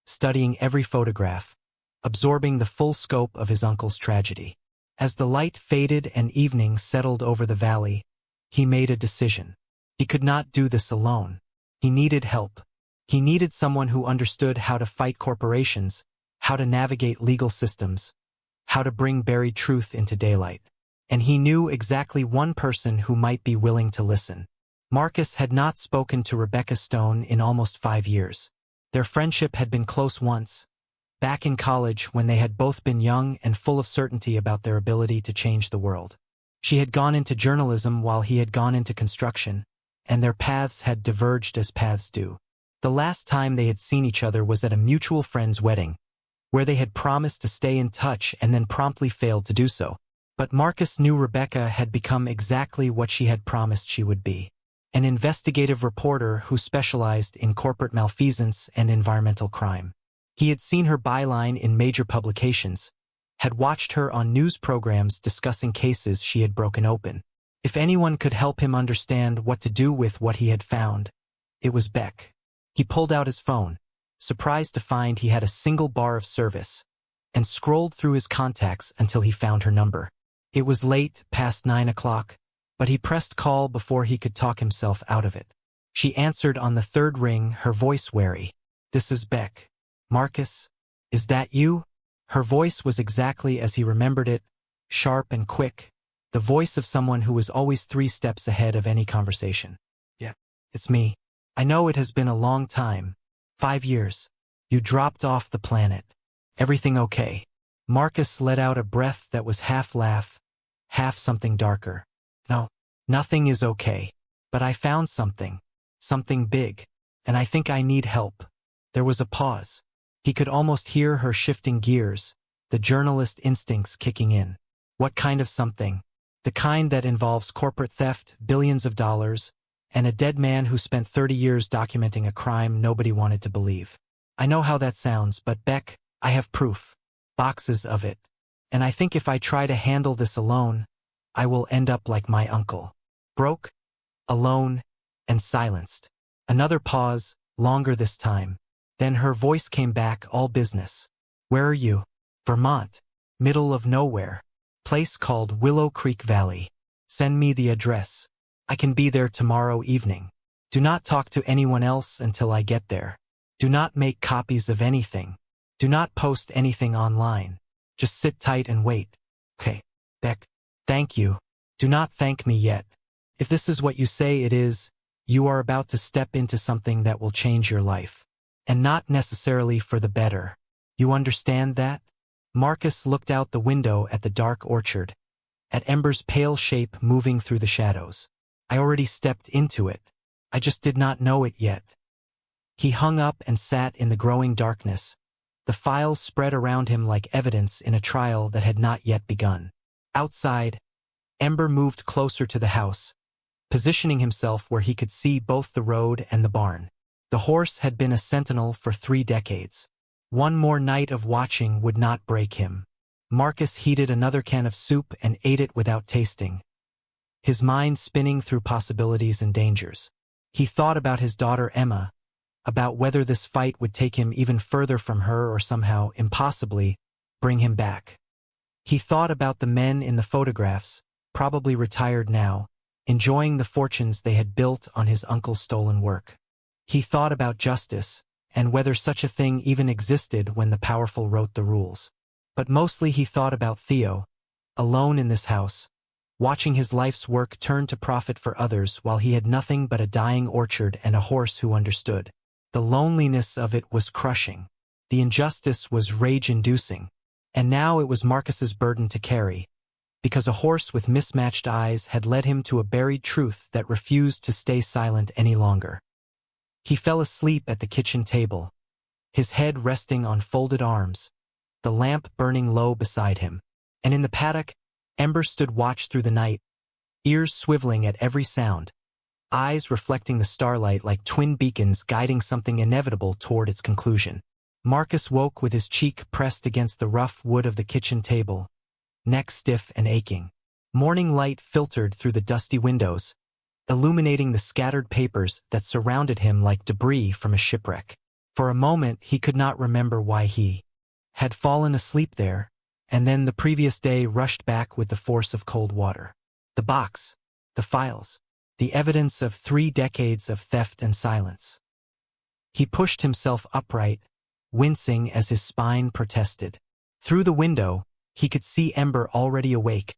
studying every photograph, absorbing the full scope of his uncle's tragedy. As the light faded and evening settled over the valley, he made a decision. He could not do this alone. He needed help. He needed someone who understood how to fight corporations, how to navigate legal systems, how to bring buried truth into daylight. And he knew exactly one person who might be willing to listen. Marcus had not spoken to Rebecca Stone in almost 5 years. Their friendship had been close once, back in college when they had both been young and full of certainty about their ability to change the world. She had gone into journalism while he had gone into construction, and their paths had diverged as paths do. The last time they had seen each other was at a mutual friend's wedding, where they had promised to stay in touch and then promptly failed to do so. But Marcus knew Rebecca had become exactly what she had promised she would be. An investigative reporter who specialized in corporate malfeasance and environmental crime. He had seen her byline in major publications, had watched her on news programs discussing cases she had broken open. If anyone could help him understand what to do with what he had found, it was Beck. He pulled out his phone, surprised to find he had a single bar of service, and scrolled through his contacts until he found her number. It was late, past 9 o'clock, but he pressed call before he could talk himself out of it. She answered on the third ring, her voice wary. "This is Beck. Marcus, is that you?" Her voice was exactly as he remembered it, sharp and quick, the voice of someone who was always 3 steps ahead of any conversation. "Yeah, it's me. I know it has been a long time. 5 years. You dropped off the planet. Everything okay?" Marcus let out a breath that was half laugh, half something darker. "No, nothing is okay. But I found something. Something big. And I think I need help." There was a pause. He could almost hear her shifting gears, the journalist instincts kicking in. "What kind of something?" "The kind that involves corporate theft, billions of dollars, and a dead man who spent 30 years documenting a crime nobody wanted to believe." "I know how that sounds, but Beck, I have proof. Boxes of it. And I think if I try to handle this alone, I will end up like my uncle. Broke, alone, and silenced." Another pause, longer this time. Then her voice came back, all business. "Where are you?" "Vermont. Middle of nowhere. Place called Willow Creek Valley. Send me the address. I can be there tomorrow evening. Do not talk to anyone else until I get there. Do not make copies of anything. Do not post anything online. Just sit tight and wait." "Okay, Beck. Thank you. Do not thank me yet. If this is what you say it is, you are about to step into something that will change your life. And not necessarily for the better. You understand that?" Marcus looked out the window at the dark orchard, at Ember's pale shape moving through the shadows. "I already stepped into it. I just did not know it yet." He hung up and sat in the growing darkness, the files spread around him like evidence in a trial that had not yet begun. Outside, Ember moved closer to the house, positioning himself where he could see both the road and the barn. The horse had been a sentinel for 3 decades. One more night of watching would not break him. Marcus heated another can of soup and ate it without tasting, his mind spinning through possibilities and dangers. He thought about his daughter Emma, about whether this fight would take him even further from her or somehow, impossibly, bring him back. He thought about the men in the photographs, probably retired now, enjoying the fortunes they had built on his uncle's stolen work. He thought about justice, and whether such a thing even existed when the powerful wrote the rules. But mostly he thought about Theo, alone in this house, watching his life's work turn to profit for others while he had nothing but a dying orchard and a horse who understood. The loneliness of it was crushing. The injustice was rage-inducing. And now it was Marcus's burden to carry, because a horse with mismatched eyes had led him to a buried truth that refused to stay silent any longer. He fell asleep at the kitchen table, his head resting on folded arms, the lamp burning low beside him. And in the paddock, Ember stood watch through the night, ears swiveling at every sound, eyes reflecting the starlight like twin beacons guiding something inevitable toward its conclusion. Marcus woke with his cheek pressed against the rough wood of the kitchen table, neck stiff and aching. Morning light filtered through the dusty windows, illuminating the scattered papers that surrounded him like debris from a shipwreck. For a moment he could not remember why he had fallen asleep there, and then the previous day rushed back with the force of cold water. The box, the files, the evidence of 3 decades of theft and silence. He pushed himself upright, wincing as his spine protested. Through the window, he could see Ember already awake,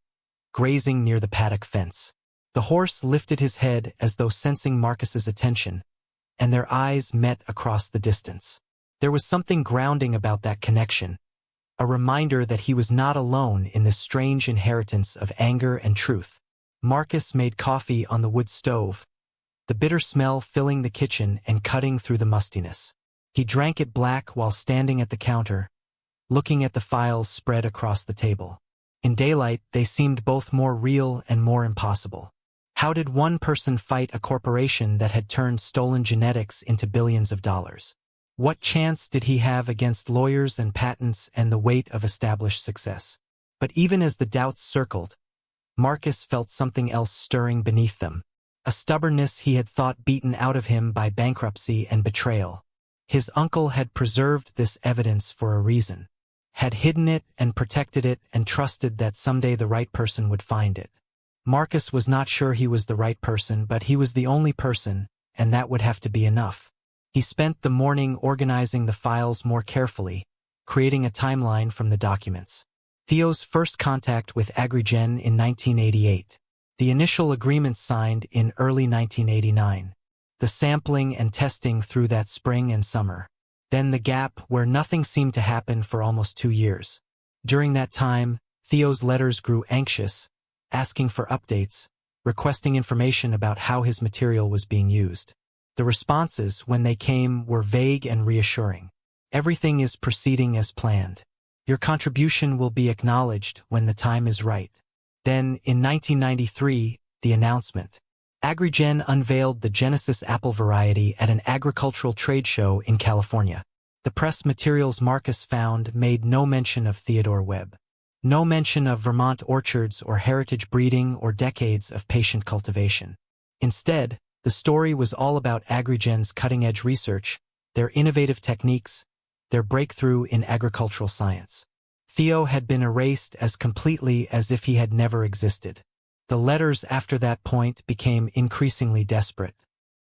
grazing near the paddock fence. The horse lifted his head as though sensing Marcus's attention, and their eyes met across the distance. There was something grounding about that connection, a reminder that he was not alone in this strange inheritance of anger and truth. Marcus made coffee on the wood stove, the bitter smell filling the kitchen and cutting through the mustiness. He drank it black while standing at the counter, looking at the files spread across the table. In daylight, they seemed both more real and more impossible. How did one person fight a corporation that had turned stolen genetics into billions of dollars? What chance did he have against lawyers and patents and the weight of established success? But even as the doubts circled, Marcus felt something else stirring beneath them, a stubbornness he had thought beaten out of him by bankruptcy and betrayal. His uncle had preserved this evidence for a reason, had hidden it and protected it and trusted that someday the right person would find it. Marcus was not sure he was the right person, but he was the only person, and that would have to be enough. He spent the morning organizing the files more carefully, creating a timeline from the documents. Theo's first contact with Agrigen in 1988. The initial agreement signed in early 1989. The sampling and testing through that spring and summer. Then the gap where nothing seemed to happen for almost 2 years. During that time, Theo's letters grew anxious, asking for updates, requesting information about how his material was being used. The responses, when they came, were vague and reassuring. Everything is proceeding as planned. Your contribution will be acknowledged when the time is right. Then, in 1993, the announcement. Agrigen unveiled the Genesis apple variety at an agricultural trade show in California. The press materials Marcus found made no mention of Theodore Webb. No mention of Vermont orchards or heritage breeding or decades of patient cultivation. Instead, the story was all about Agrigen's cutting-edge research, their innovative techniques, their breakthrough in agricultural science. Theo had been erased as completely as if he had never existed. The letters after that point became increasingly desperate.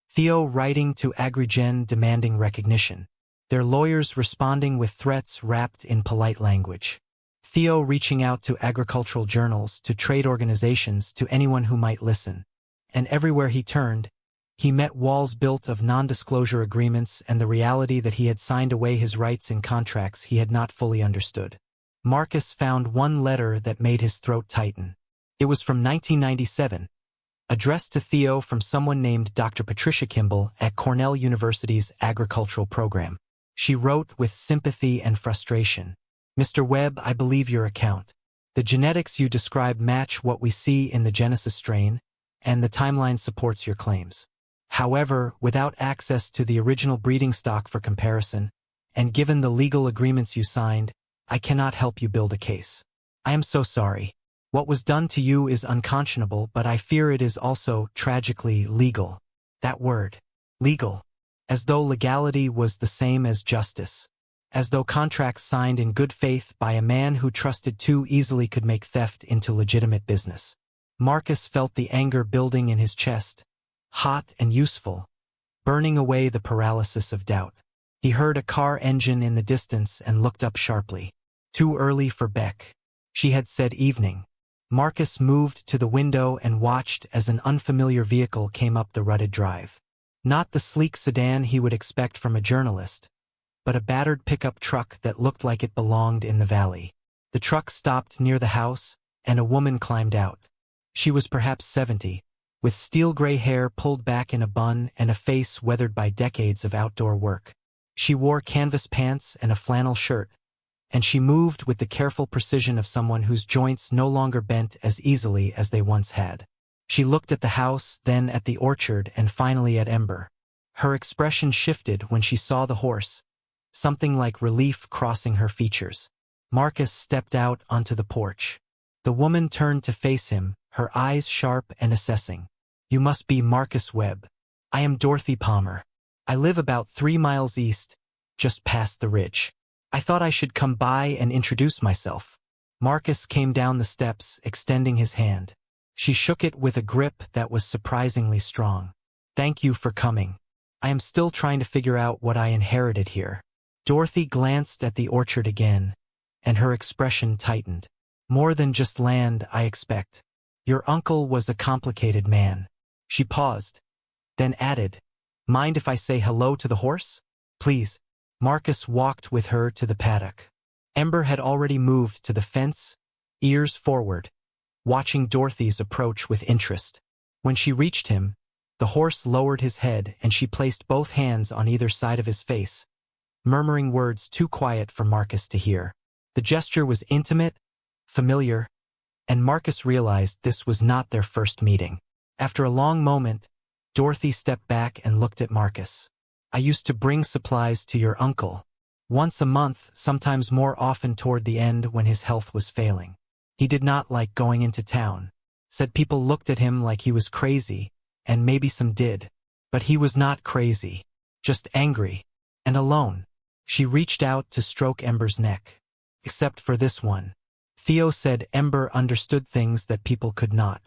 Theo writing to Agrigen demanding recognition. Their lawyers responding with threats wrapped in polite language. Theo reaching out to agricultural journals, to trade organizations, to anyone who might listen. And everywhere he turned, he met walls built of non-disclosure agreements and the reality that he had signed away his rights in contracts he had not fully understood. Marcus found one letter that made his throat tighten. It was from 1997, addressed to Theo from someone named Dr. Patricia Kimball at Cornell University's agricultural program. She wrote with sympathy and frustration, "Mr. Webb, I believe your account. The genetics you describe match what we see in the Genesis strain, and the timeline supports your claims. However, without access to the original breeding stock for comparison, and given the legal agreements you signed, I cannot help you build a case. I am so sorry. What was done to you is unconscionable, but I fear it is also tragically legal." That word, legal. As though legality was the same as justice. As though contracts signed in good faith by a man who trusted too easily could make theft into legitimate business. Marcus felt the anger building in his chest, hot and useful, burning away the paralysis of doubt. He heard a car engine in the distance and looked up sharply. Too early for Beck. She had said evening. Marcus moved to the window and watched as an unfamiliar vehicle came up the rutted drive. Not the sleek sedan he would expect from a journalist, but a battered pickup truck that looked like it belonged in the valley. The truck stopped near the house, and a woman climbed out. She was perhaps 70, with steel-gray hair pulled back in a bun and a face weathered by decades of outdoor work. She wore canvas pants and a flannel shirt, and she moved with the careful precision of someone whose joints no longer bent as easily as they once had. She looked at the house, then at the orchard, and finally at Ember. Her expression shifted when she saw the horse, something like relief crossing her features. Marcus stepped out onto the porch. The woman turned to face him, her eyes sharp and assessing. "You must be Marcus Webb. I am Dorothy Palmer. I live about 3 miles east, just past the ridge. I thought I should come by and introduce myself." Marcus came down the steps, extending his hand. She shook it with a grip that was surprisingly strong. "Thank you for coming. I am still trying to figure out what I inherited here." Dorothy glanced at the orchard again, and her expression tightened. "More than just land, I expect. Your uncle was a complicated man." She paused, then added, "Mind if I say hello to the horse? Please." Marcus walked with her to the paddock. Ember had already moved to the fence, ears forward, watching Dorothy's approach with interest. When she reached him, the horse lowered his head and she placed both hands on either side of his face, murmuring words too quiet for Marcus to hear. The gesture was intimate, familiar, and Marcus realized this was not their first meeting. After a long moment, Dorothy stepped back and looked at Marcus. "I used to bring supplies to your uncle. Once a month, sometimes more often toward the end when his health was failing. He did not like going into town. Said people looked at him like he was crazy, and maybe some did. But he was not crazy, just angry, and alone." She reached out to stroke Ember's neck. "Except for this one." Theo said Ember understood things that people could not.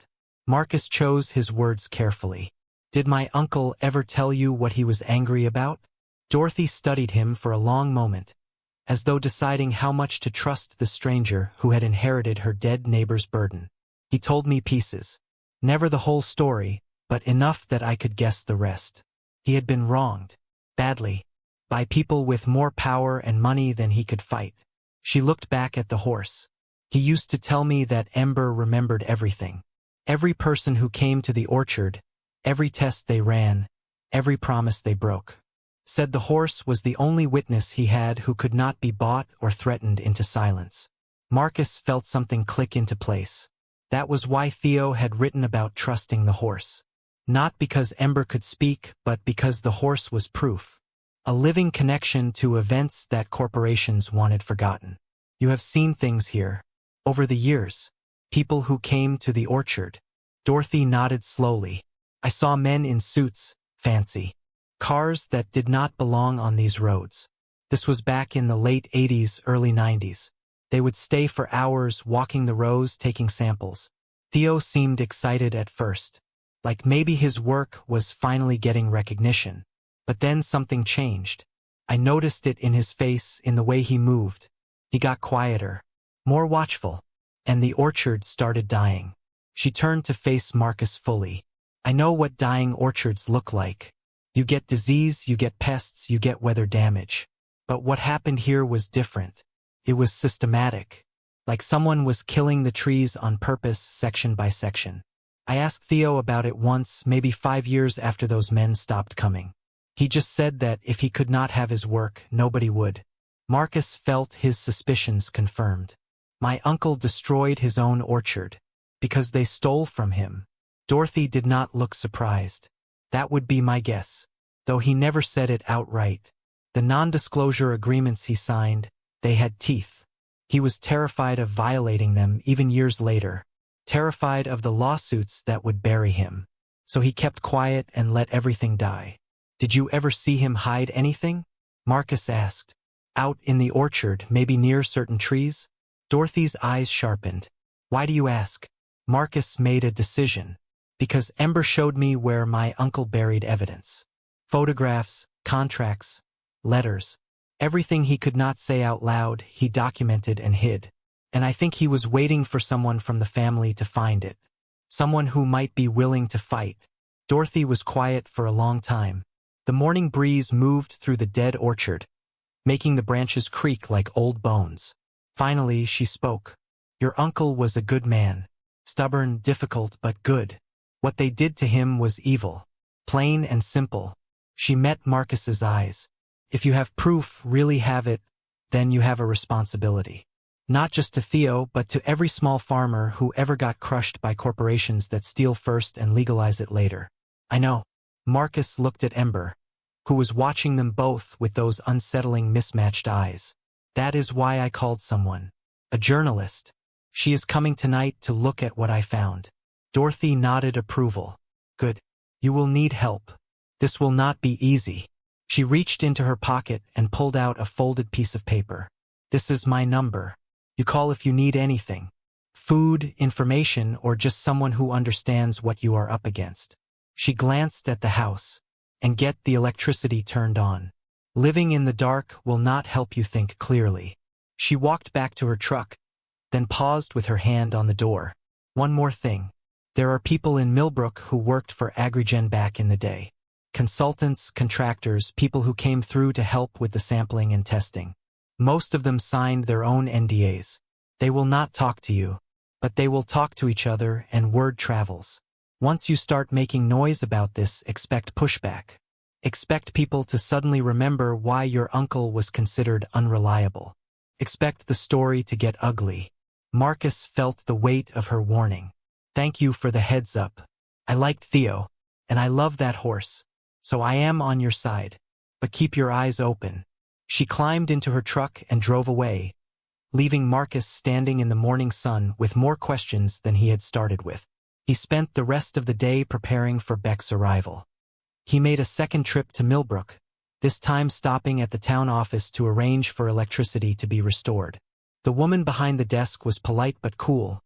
Marcus chose his words carefully. "Did my uncle ever tell you what he was angry about?" Dorothy studied him for a long moment, as though deciding how much to trust the stranger who had inherited her dead neighbor's burden. "He told me pieces. Never the whole story, but enough that I could guess the rest. He had been wronged, badly, by people with more power and money than he could fight." She looked back at the horse. "He used to tell me that Ember remembered everything. Every person who came to the orchard, every test they ran, every promise they broke. Said the horse was the only witness he had who could not be bought or threatened into silence." Marcus felt something click into place. That was why Theo had written about trusting the horse. Not because Ember could speak, but because the horse was proof. A living connection to events that corporations wanted forgotten. "You have seen things here. Over the years. People who came to the orchard." Dorothy nodded slowly. "I saw men in suits, fancy cars that did not belong on these roads. This was back in the late 80s, early 90s. They would stay for hours walking the rows taking samples." Theo seemed excited at first, like maybe his work was finally getting recognition. But then something changed. I noticed it in his face, in the way he moved. He got quieter, more watchful, and the orchard started dying. She turned to face Marcus fully. "I know what dying orchards look like. You get disease, you get pests, you get weather damage. But what happened here was different. It was systematic. Like someone was killing the trees on purpose, section by section." I asked Theo about it once, maybe 5 years after those men stopped coming. He just said that if he could not have his work, nobody would. Marcus felt his suspicions confirmed. My uncle destroyed his own orchard because they stole from him. Dorothy did not look surprised. That would be my guess, though he never said it outright. The non-disclosure agreements he signed, they had teeth. He was terrified of violating them even years later, terrified of the lawsuits that would bury him. So he kept quiet and let everything die. "Did you ever see him hide anything?" Marcus asked. "Out in the orchard, maybe near certain trees?" Dorothy's eyes sharpened. "Why do you ask?" Marcus made a decision. "Because Ember showed me where my uncle buried evidence. Photographs, contracts, letters. Everything he could not say out loud, he documented and hid. And I think he was waiting for someone from the family to find it. Someone who might be willing to fight." Dorothy was quiet for a long time. The morning breeze moved through the dead orchard, making the branches creak like old bones. Finally, she spoke. "Your uncle was a good man. Stubborn, difficult, but good. What they did to him was evil. Plain and simple." She met Marcus's eyes. "If you have proof, really have it, then you have a responsibility. Not just to Theo, but to every small farmer who ever got crushed by corporations that steal first and legalize it later." "I know." Marcus looked at Ember, who was watching them both with those unsettling mismatched eyes. "That is why I called someone. A journalist. She is coming tonight to look at what I found." Dorothy nodded approval. "Good. You will need help. This will not be easy." She reached into her pocket and pulled out a folded piece of paper. "This is my number. You call if you need anything. Food, information, or just someone who understands what you are up against." She glanced at the house. "And get the electricity turned on. Living in the dark will not help you think clearly." She walked back to her truck, then paused with her hand on the door. "One more thing. There are people in Millbrook who worked for Agrigen back in the day. Consultants, contractors, people who came through to help with the sampling and testing. Most of them signed their own NDAs. They will not talk to you, but they will talk to each other and word travels. Once you start making noise about this, expect pushback. Expect people to suddenly remember why your uncle was considered unreliable. Expect the story to get ugly. Marcus felt the weight of her warning. Thank you for the heads up. I liked Theo, and I love that horse, so I am on your side. But keep your eyes open. She climbed into her truck and drove away, leaving Marcus standing in the morning sun with more questions than he had started with. He spent the rest of the day preparing for Beck's arrival. He made a second trip to Millbrook, this time stopping at the town office to arrange for electricity to be restored. The woman behind the desk was polite but cool,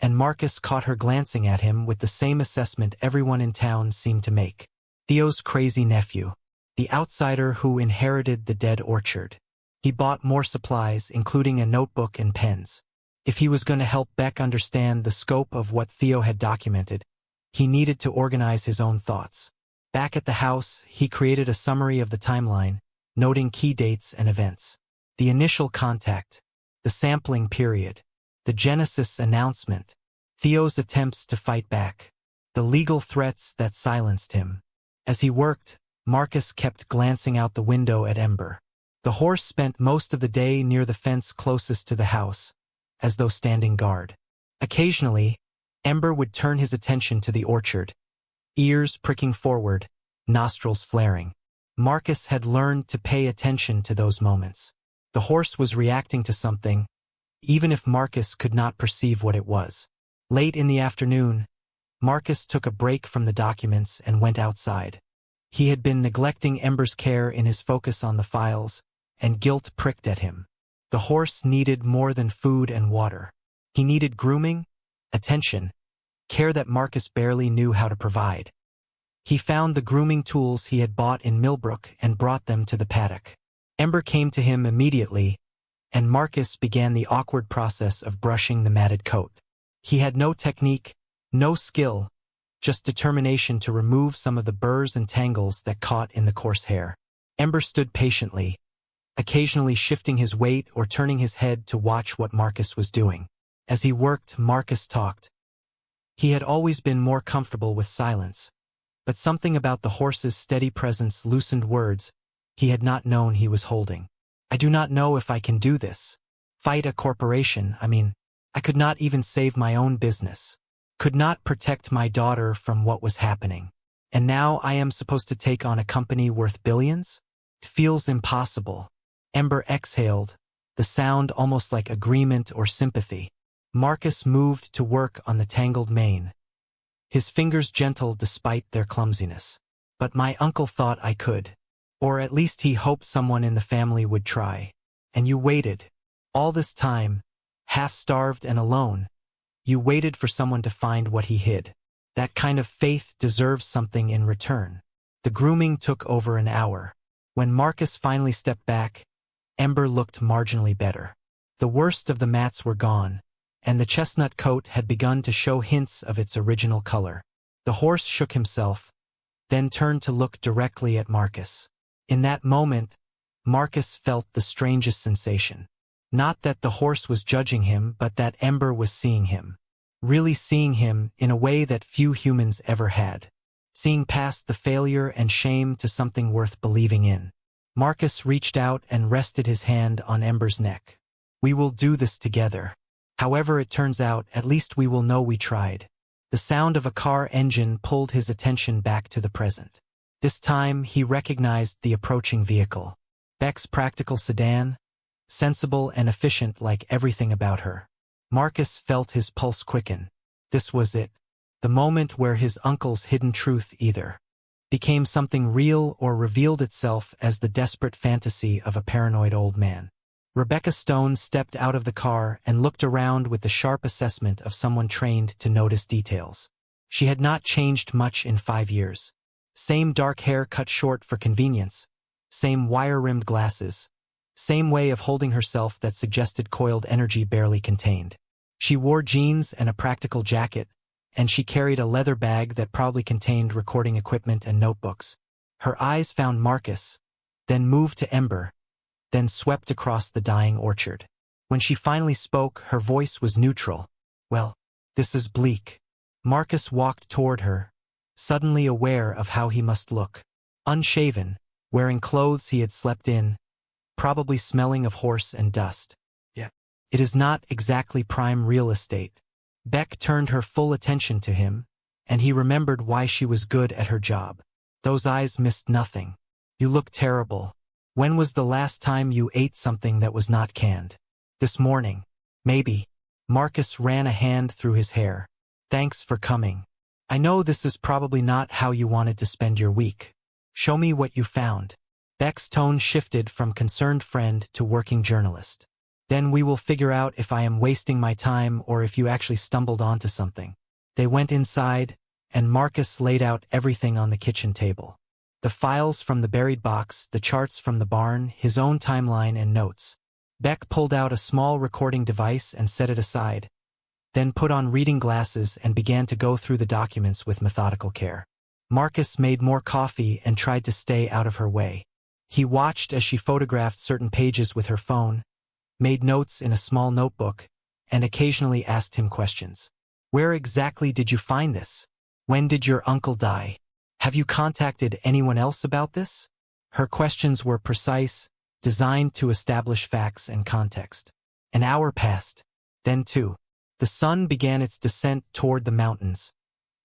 and Marcus caught her glancing at him with the same assessment everyone in town seemed to make. Theo's crazy nephew, the outsider who inherited the dead orchard. He bought more supplies, including a notebook and pens. If he was going to help Beck understand the scope of what Theo had documented, he needed to organize his own thoughts. Back at the house, he created a summary of the timeline, noting key dates and events. The initial contact, the sampling period, the Genesis announcement, Theo's attempts to fight back, the legal threats that silenced him. As he worked, Marcus kept glancing out the window at Ember. The horse spent most of the day near the fence closest to the house, as though standing guard. Occasionally, Ember would turn his attention to the orchard, ears pricking forward, nostrils flaring. Marcus had learned to pay attention to those moments. The horse was reacting to something, even if Marcus could not perceive what it was. Late in the afternoon, Marcus took a break from the documents and went outside. He had been neglecting Ember's care in his focus on the files, and guilt pricked at him. The horse needed more than food and water. He needed grooming, attention, care that Marcus barely knew how to provide. He found the grooming tools he had bought in Millbrook and brought them to the paddock. Ember came to him immediately, and Marcus began the awkward process of brushing the matted coat. He had no technique, no skill, just determination to remove some of the burrs and tangles that caught in the coarse hair. Ember stood patiently, occasionally shifting his weight or turning his head to watch what Marcus was doing. As he worked, Marcus talked. He had always been more comfortable with silence, but something about the horse's steady presence loosened words he had not known he was holding. I do not know if I can do this. Fight a corporation, I could not even save my own business. Could not protect my daughter from what was happening. And now I am supposed to take on a company worth billions? It feels impossible. Ember exhaled, the sound almost like agreement or sympathy. Marcus moved to work on the tangled mane, his fingers gentle despite their clumsiness. But my uncle thought I could. Or at least he hoped someone in the family would try. And you waited. All this time, half-starved and alone, you waited for someone to find what he hid. That kind of faith deserves something in return. The grooming took over an hour. When Marcus finally stepped back, Ember looked marginally better. The worst of the mats were gone, and the chestnut coat had begun to show hints of its original color. The horse shook himself, then turned to look directly at Marcus. In that moment, Marcus felt the strangest sensation. Not that the horse was judging him, but that Ember was seeing him. Really seeing him in a way that few humans ever had. Seeing past the failure and shame to something worth believing in. Marcus reached out and rested his hand on Ember's neck. We will do this together. However it turns out, at least we will know we tried. The sound of a car engine pulled his attention back to the present. This time he recognized the approaching vehicle. Beck's practical sedan, sensible and efficient like everything about her. Marcus felt his pulse quicken. This was it. The moment where his uncle's hidden truth either became something real or revealed itself as the desperate fantasy of a paranoid old man. Rebecca Stone stepped out of the car and looked around with the sharp assessment of someone trained to notice details. She had not changed much in 5 years. Same dark hair cut short for convenience, same wire-rimmed glasses, same way of holding herself that suggested coiled energy barely contained. She wore jeans and a practical jacket, and she carried a leather bag that probably contained recording equipment and notebooks. Her eyes found Marcus, then moved to Ember, then swept across the dying orchard. When she finally spoke, her voice was neutral. "Well, this is bleak." Marcus walked toward her, suddenly aware of how he must look. Unshaven, wearing clothes he had slept in, probably smelling of horse and dust. "Yeah. It is not exactly prime real estate." Beck turned her full attention to him, and he remembered why she was good at her job. Those eyes missed nothing. "You look terrible. When was the last time you ate something that was not canned?" "This morning. Maybe." Marcus ran a hand through his hair. "Thanks for coming. I know this is probably not how you wanted to spend your week. Show me what you found." Beck's tone shifted from concerned friend to working journalist. "Then we will figure out if I am wasting my time or if you actually stumbled onto something." They went inside, and Marcus laid out everything on the kitchen table. The files from the buried box, the charts from the barn, his own timeline and notes. Beck pulled out a small recording device and set it aside, then put on reading glasses and began to go through the documents with methodical care. Marcus made more coffee and tried to stay out of her way. He watched as she photographed certain pages with her phone, made notes in a small notebook, and occasionally asked him questions. "Where exactly did you find this? When did your uncle die? Have you contacted anyone else about this?" Her questions were precise, designed to establish facts and context. An hour passed. Then two. The sun began its descent toward the mountains,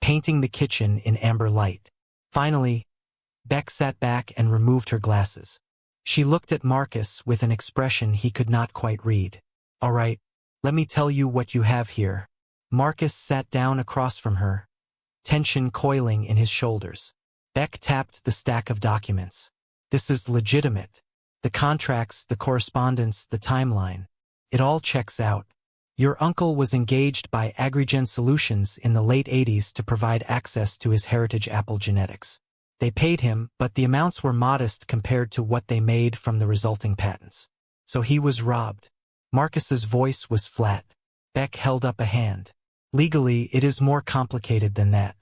painting the kitchen in amber light. Finally, Beck sat back and removed her glasses. She looked at Marcus with an expression he could not quite read. "All right, let me tell you what you have here." Marcus sat down across from her, tension coiling in his shoulders. Beck tapped the stack of documents. "This is legitimate. The contracts, the correspondence, the timeline. It all checks out. Your uncle was engaged by Agrigen Solutions in the late 80s to provide access to his heritage apple genetics. They paid him, but the amounts were modest compared to what they made from the resulting patents. So he was robbed." Marcus's voice was flat. Beck held up a hand. "Legally, it is more complicated than that.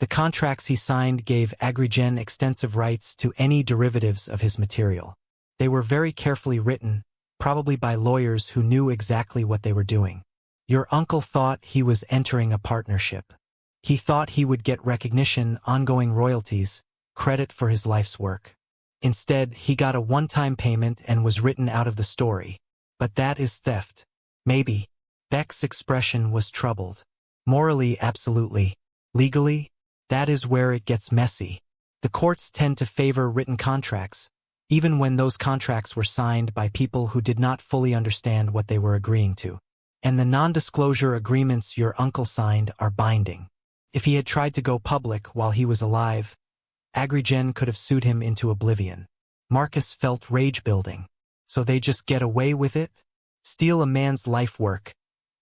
The contracts he signed gave Agrigen extensive rights to any derivatives of his material. They were very carefully written, probably by lawyers who knew exactly what they were doing. Your uncle thought he was entering a partnership. He thought he would get recognition, ongoing royalties, credit for his life's work. Instead, he got a one-time payment and was written out of the story. But that is theft." "Maybe." Beck's expression was troubled. "Morally, absolutely. Legally, that is where it gets messy. The courts tend to favor written contracts, even when those contracts were signed by people who did not fully understand what they were agreeing to. And the non-disclosure agreements your uncle signed are binding. If he had tried to go public while he was alive, Agrigen could have sued him into oblivion." Marcus felt rage building. "So they just get away with it? Steal a man's life work,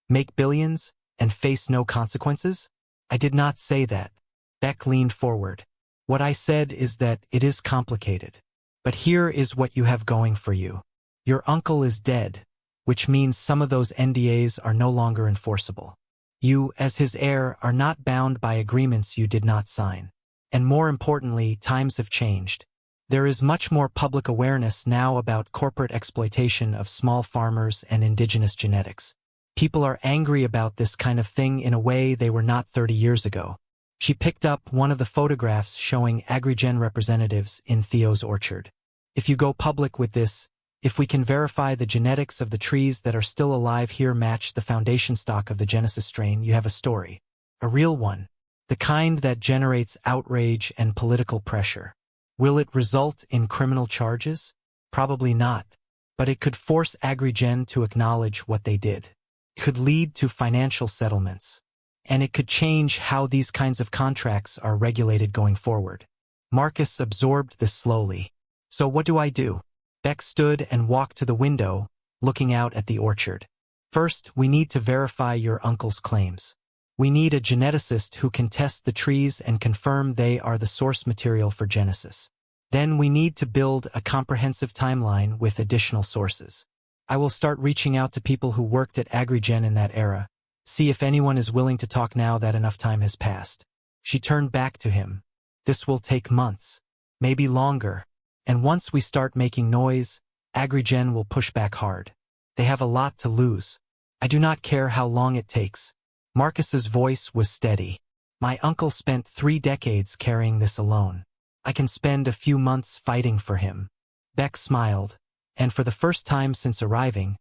make billions, and face no consequences?" "I did not say that." Beck leaned forward. "What I said is that it is complicated. But here is what you have going for you. Your uncle is dead, which means some of those NDAs are no longer enforceable. You, as his heir, are not bound by agreements you did not sign. And more importantly, times have changed. There is much more public awareness now about corporate exploitation of small farmers and indigenous genetics. People are angry about this kind of thing in a way they were not 30 years ago." She picked up one of the photographs showing Agrigen representatives in Theo's orchard. "If you go public with this, if we can verify the genetics of the trees that are still alive here match the foundation stock of the Genesis strain, you have a story. A real one. The kind that generates outrage and political pressure. Will it result in criminal charges? Probably not. But it could force Agrigen to acknowledge what they did. It could lead to financial settlements. And it could change how these kinds of contracts are regulated going forward." Marcus absorbed this slowly. "So what do I do?" Beck stood and walked to the window, looking out at the orchard. "First, we need to verify your uncle's claims. We need a geneticist who can test the trees and confirm they are the source material for Genesis. Then we need to build a comprehensive timeline with additional sources. I will start reaching out to people who worked at Agrigen in that era, see if anyone is willing to talk now that enough time has passed." She turned back to him. "This will take months, maybe longer. And once we start making noise, Agrigen will push back hard. They have a lot to lose. I do not care how long it takes. Marcus's voice was steady. My uncle spent 3 decades carrying this alone. I can spend a few months fighting for him. Beck smiled, and for the first time since arriving,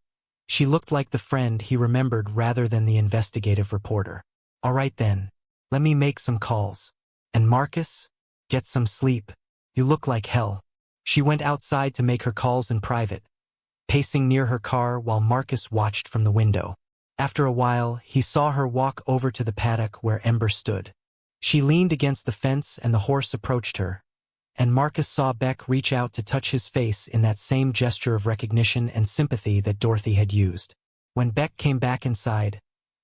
she looked like the friend he remembered rather than the investigative reporter. All right then, let me make some calls. And Marcus? Get some sleep. You look like hell. She went outside to make her calls in private, pacing near her car while Marcus watched from the window. After a while, he saw her walk over to the paddock where Ember stood. She leaned against the fence and the horse approached her, and Marcus saw Beck reach out to touch his face in that same gesture of recognition and sympathy that Dorothy had used. When Beck came back inside,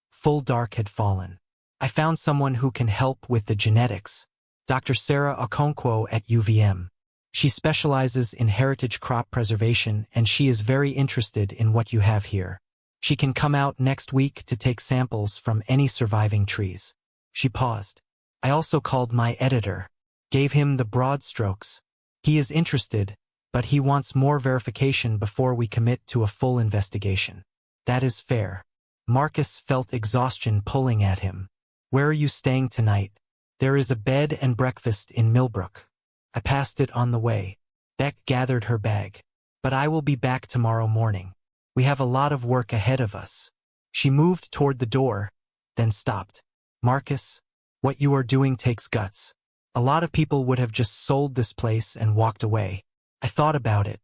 full dark had fallen. I found someone who can help with the genetics. Dr. Sarah Okonkwo at UVM. She specializes in heritage crop preservation and she is very interested in what you have here. She can come out next week to take samples from any surviving trees. She paused. I also called my editor. Gave him the broad strokes. He is interested, but he wants more verification before we commit to a full investigation. That is fair. Marcus felt exhaustion pulling at him. Where are you staying tonight? There is a bed and breakfast in Millbrook. I passed it on the way. Beck gathered her bag. But I will be back tomorrow morning. We have a lot of work ahead of us. She moved toward the door, then stopped. Marcus, what you are doing takes guts. A lot of people would have just sold this place and walked away. I thought about it.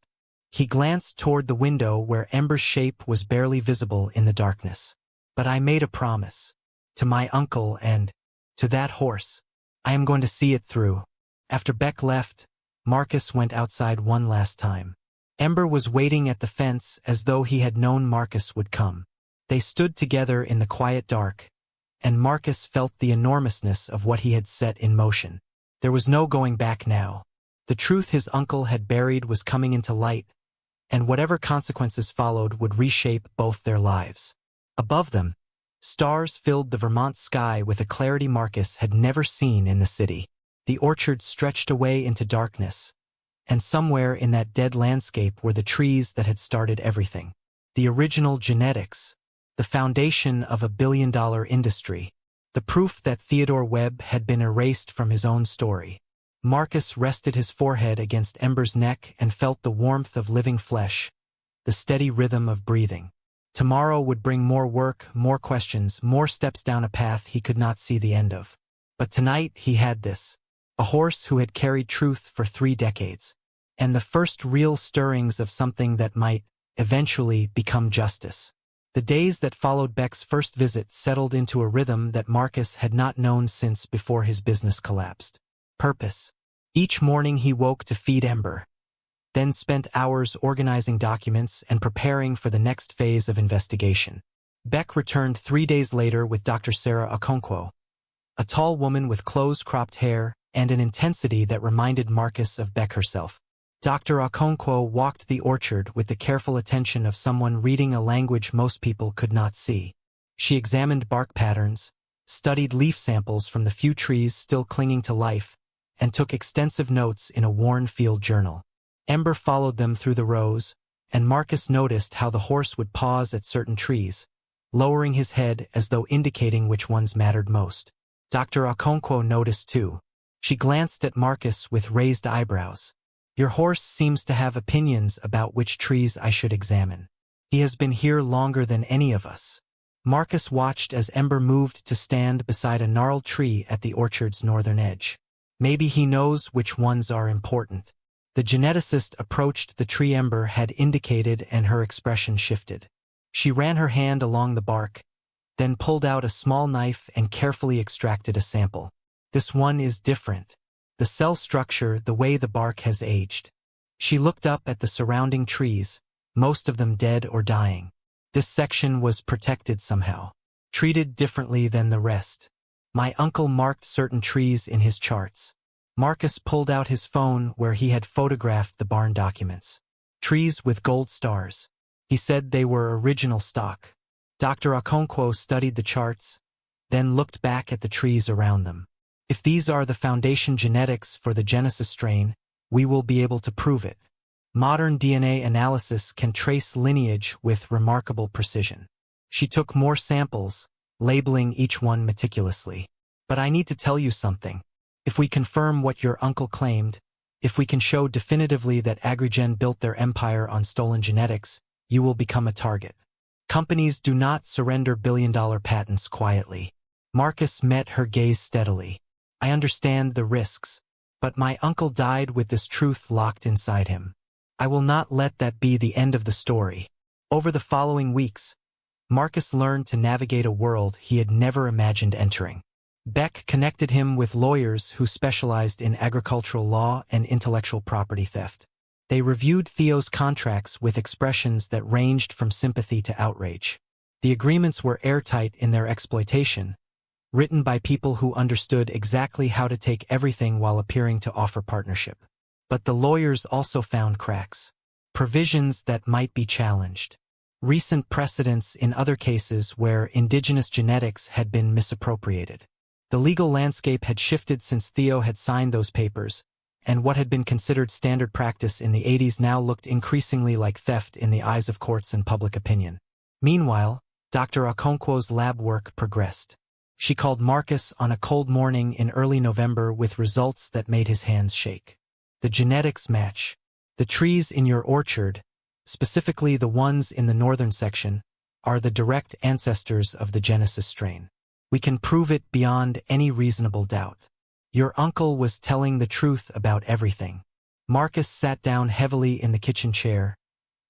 He glanced toward the window where Ember's shape was barely visible in the darkness. But I made a promise. To my uncle and to that horse. I am going to see it through. After Beck left, Marcus went outside one last time. Ember was waiting at the fence as though he had known Marcus would come. They stood together in the quiet dark, and Marcus felt the enormousness of what he had set in motion. There was no going back now. The truth his uncle had buried was coming into light, and whatever consequences followed would reshape both their lives. Above them, stars filled the Vermont sky with a clarity Marcus had never seen in the city. The orchard stretched away into darkness, and somewhere in that dead landscape were the trees that had started everything. The original genetics, the foundation of a billion-dollar industry, the proof that Theodore Webb had been erased from his own story. Marcus rested his forehead against Ember's neck and felt the warmth of living flesh, the steady rhythm of breathing. Tomorrow would bring more work, more questions, more steps down a path he could not see the end of. But tonight he had this. A horse who had carried truth for 3 decades. And the first real stirrings of something that might, eventually, become justice. The days that followed Beck's first visit settled into a rhythm that Marcus had not known since before his business collapsed. Purpose. Each morning he woke to feed Ember, then spent hours organizing documents and preparing for the next phase of investigation. Beck returned 3 days later with Dr. Sarah Okonkwo, a tall woman with close-cropped hair and an intensity that reminded Marcus of Beck herself. Dr. Okonkwo walked the orchard with the careful attention of someone reading a language most people could not see. She examined bark patterns, studied leaf samples from the few trees still clinging to life, and took extensive notes in a worn field journal. Ember followed them through the rows, and Marcus noticed how the horse would pause at certain trees, lowering his head as though indicating which ones mattered most. Dr. Okonkwo noticed too. She glanced at Marcus with raised eyebrows. Your horse seems to have opinions about which trees I should examine. He has been here longer than any of us. Marcus watched as Ember moved to stand beside a gnarled tree at the orchard's northern edge. Maybe he knows which ones are important. The geneticist approached the tree Ember had indicated and her expression shifted. She ran her hand along the bark, then pulled out a small knife and carefully extracted a sample. This one is different. The cell structure, the way the bark has aged. She looked up at the surrounding trees, most of them dead or dying. This section was protected somehow, treated differently than the rest. My uncle marked certain trees in his charts. Marcus pulled out his phone where he had photographed the barn documents. Trees with gold stars. He said they were original stock. Dr. Okonkwo studied the charts, then looked back at the trees around them. If these are the foundation genetics for the Genesis strain, we will be able to prove it. Modern DNA analysis can trace lineage with remarkable precision. She took more samples, labeling each one meticulously. But I need to tell you something. If we confirm what your uncle claimed, if we can show definitively that Agrigen built their empire on stolen genetics, you will become a target. Companies do not surrender billion-dollar patents quietly. Marcus met her gaze steadily. I understand the risks, but my uncle died with this truth locked inside him. I will not let that be the end of the story. Over the following weeks, Marcus learned to navigate a world he had never imagined entering. Beck connected him with lawyers who specialized in agricultural law and intellectual property theft. They reviewed Theo's contracts with expressions that ranged from sympathy to outrage. The agreements were airtight in their exploitation, written by people who understood exactly how to take everything while appearing to offer partnership. But the lawyers also found cracks, provisions that might be challenged, recent precedents in other cases where indigenous genetics had been misappropriated. The legal landscape had shifted since Theo had signed those papers, and what had been considered standard practice in the 80s now looked increasingly like theft in the eyes of courts and public opinion. Meanwhile, Dr. Okonkwo's lab work progressed. She called Marcus on a cold morning in early November with results that made his hands shake. The genetics match. The trees in your orchard, specifically the ones in the northern section, are the direct ancestors of the Genesis strain. We can prove it beyond any reasonable doubt. Your uncle was telling the truth about everything. Marcus sat down heavily in the kitchen chair,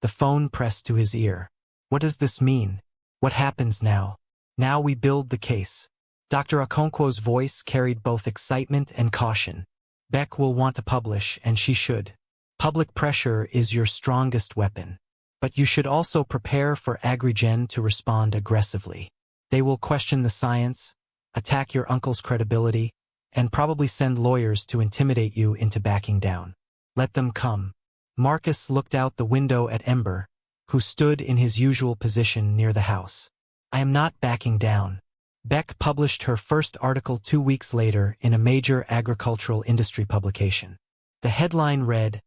the phone pressed to his ear. What does this mean? What happens now? Now we build the case. Dr. Okonkwo's voice carried both excitement and caution. Beck will want to publish, and she should. Public pressure is your strongest weapon. But you should also prepare for Agrigen to respond aggressively. They will question the science, attack your uncle's credibility, and probably send lawyers to intimidate you into backing down. Let them come. Marcus looked out the window at Ember, who stood in his usual position near the house. I am not backing down. Beck published her first article 2 weeks later in a major agricultural industry publication. The headline read,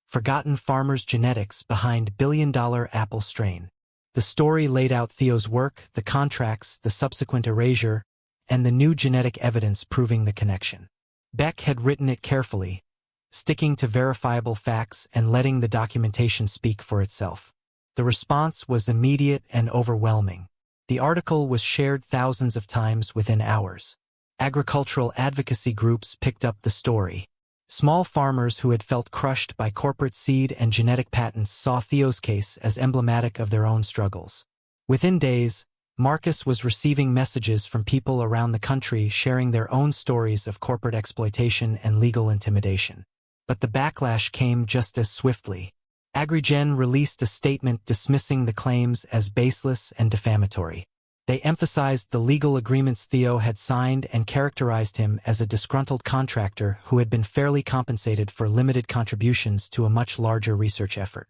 Forgotten Farmers' Genetics Behind Billion-Dollar Apple Strain. The story laid out Theo's work, the contracts, the subsequent erasure, and the new genetic evidence proving the connection. Beck had written it carefully, sticking to verifiable facts and letting the documentation speak for itself. The response was immediate and overwhelming. The article was shared thousands of times within hours. Agricultural advocacy groups picked up the story. Small farmers who had felt crushed by corporate seed and genetic patents saw Theo's case as emblematic of their own struggles. Within days, Marcus was receiving messages from people around the country sharing their own stories of corporate exploitation and legal intimidation. But the backlash came just as swiftly. Agrigen released a statement dismissing the claims as baseless and defamatory. They emphasized the legal agreements Theo had signed and characterized him as a disgruntled contractor who had been fairly compensated for limited contributions to a much larger research effort.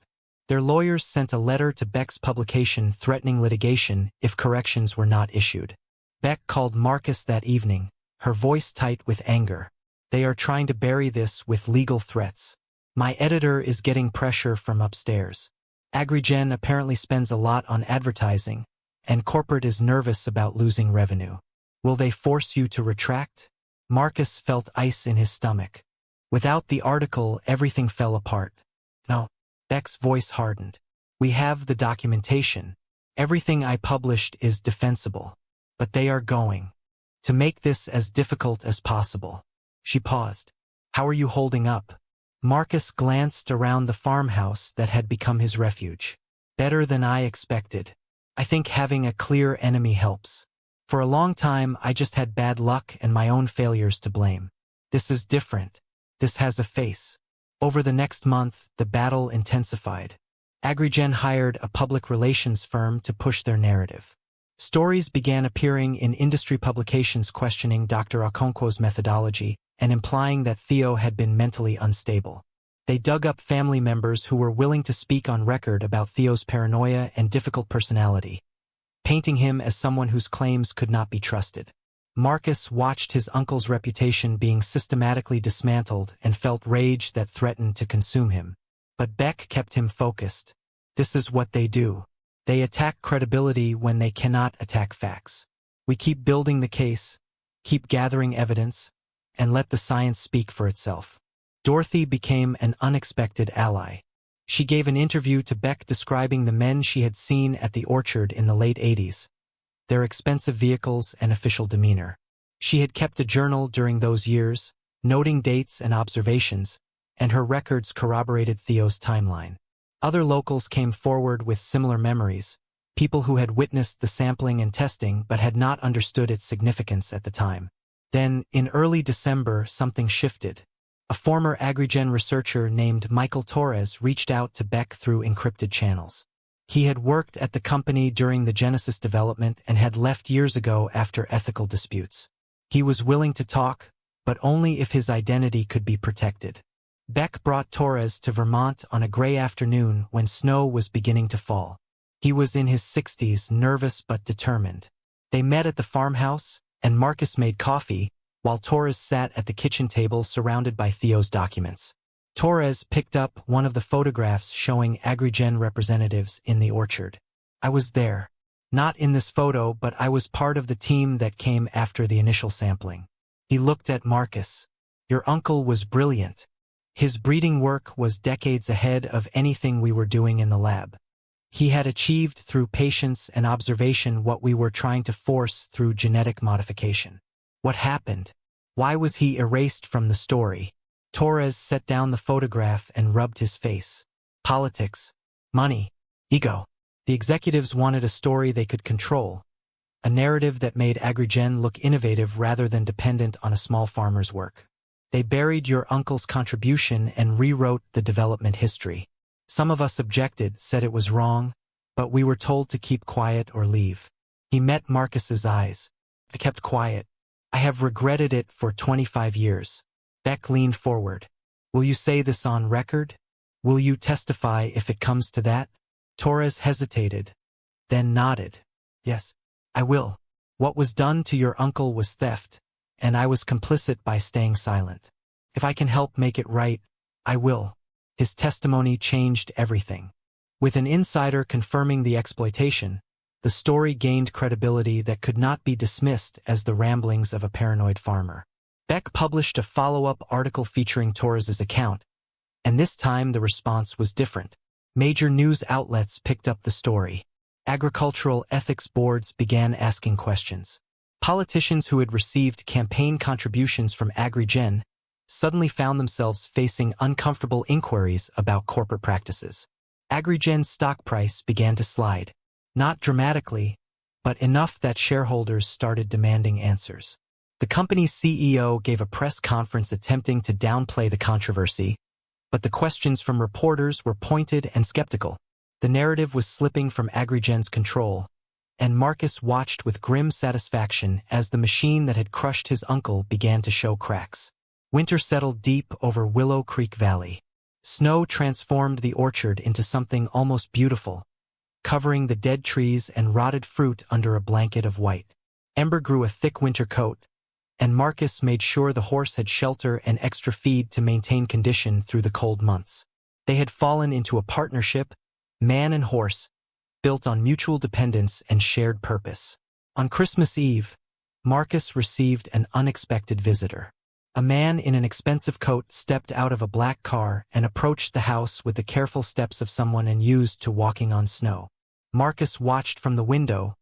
Their lawyers sent a letter to Beck's publication threatening litigation if corrections were not issued. Beck called Marcus that evening, her voice tight with anger. They are trying to bury this with legal threats. My editor is getting pressure from upstairs. Agrigen apparently spends a lot on advertising, and corporate is nervous about losing revenue. Will they force you to retract? Marcus felt ice in his stomach. Without the article, everything fell apart. No. Beck's voice hardened. We have the documentation. Everything I published is defensible. But they are going to make this as difficult as possible. She paused. How are you holding up? Marcus glanced around the farmhouse that had become his refuge. Better than I expected. I think having a clear enemy helps. For a long time, I just had bad luck and my own failures to blame. This is different. This has a face. Over the next month, the battle intensified. Agrigen hired a public relations firm to push their narrative. Stories began appearing in industry publications questioning Dr. Okonkwo's methodology and implying that Theo had been mentally unstable. They dug up family members who were willing to speak on record about Theo's paranoia and difficult personality, painting him as someone whose claims could not be trusted. Marcus watched his uncle's reputation being systematically dismantled and felt rage that threatened to consume him. But Beck kept him focused. This is what they do. They attack credibility when they cannot attack facts. We keep building the case, keep gathering evidence, and let the science speak for itself. Dorothy became an unexpected ally. She gave an interview to Beck describing the men she had seen at the orchard in the late 80s, their expensive vehicles and official demeanor. She had kept a journal during those years, noting dates and observations, and her records corroborated Theo's timeline. Other locals came forward with similar memories, people who had witnessed the sampling and testing but had not understood its significance at the time. Then, in early December, something shifted. A former Agrigen researcher named Michael Torres reached out to Beck through encrypted channels. He had worked at the company during the Genesis development and had left years ago after ethical disputes. He was willing to talk, but only if his identity could be protected. Beck brought Torres to Vermont on a gray afternoon when snow was beginning to fall. He was in his 60s, nervous but determined. They met at the farmhouse, and Marcus made coffee, while Torres sat at the kitchen table surrounded by Theo's documents. Torres picked up one of the photographs showing Agrigen representatives in the orchard. I was there. Not in this photo, but I was part of the team that came after the initial sampling. He looked at Marcus. Your uncle was brilliant. His breeding work was decades ahead of anything we were doing in the lab. He had achieved through patience and observation what we were trying to force through genetic modification. What happened? Why was he erased from the story? Torres set down the photograph and rubbed his face. Politics, money, ego. The executives wanted a story they could control, a narrative that made Agrigen look innovative rather than dependent on a small farmer's work. They buried your uncle's contribution and rewrote the development history. Some of us objected, said it was wrong, but we were told to keep quiet or leave. He met Marcus's eyes. I kept quiet. I have regretted it for 25 years. Beck leaned forward. Will you say this on record? Will you testify if it comes to that? Torres hesitated, then nodded. Yes, I will. What was done to your uncle was theft, and I was complicit by staying silent. If I can help make it right, I will. His testimony changed everything. With an insider confirming the exploitation, the story gained credibility that could not be dismissed as the ramblings of a paranoid farmer. Beck published a follow-up article featuring Torres's account, and this time the response was different. Major news outlets picked up the story. Agricultural ethics boards began asking questions. Politicians who had received campaign contributions from Agrigen suddenly found themselves facing uncomfortable inquiries about corporate practices. Agrigen's stock price began to slide. Not dramatically, but enough that shareholders started demanding answers. The company's CEO gave a press conference attempting to downplay the controversy, but the questions from reporters were pointed and skeptical. The narrative was slipping from Agrigen's control, and Marcus watched with grim satisfaction as the machine that had crushed his uncle began to show cracks. Winter settled deep over Willow Creek Valley. Snow transformed the orchard into something almost beautiful, covering the dead trees and rotted fruit under a blanket of white. Ember grew a thick winter coat, and Marcus made sure the horse had shelter and extra feed to maintain condition through the cold months. They had fallen into a partnership, man and horse, built on mutual dependence and shared purpose. On Christmas Eve, Marcus received an unexpected visitor. A man in an expensive coat stepped out of a black car and approached the house with the careful steps of someone unused to walking on snow. Marcus watched from the window,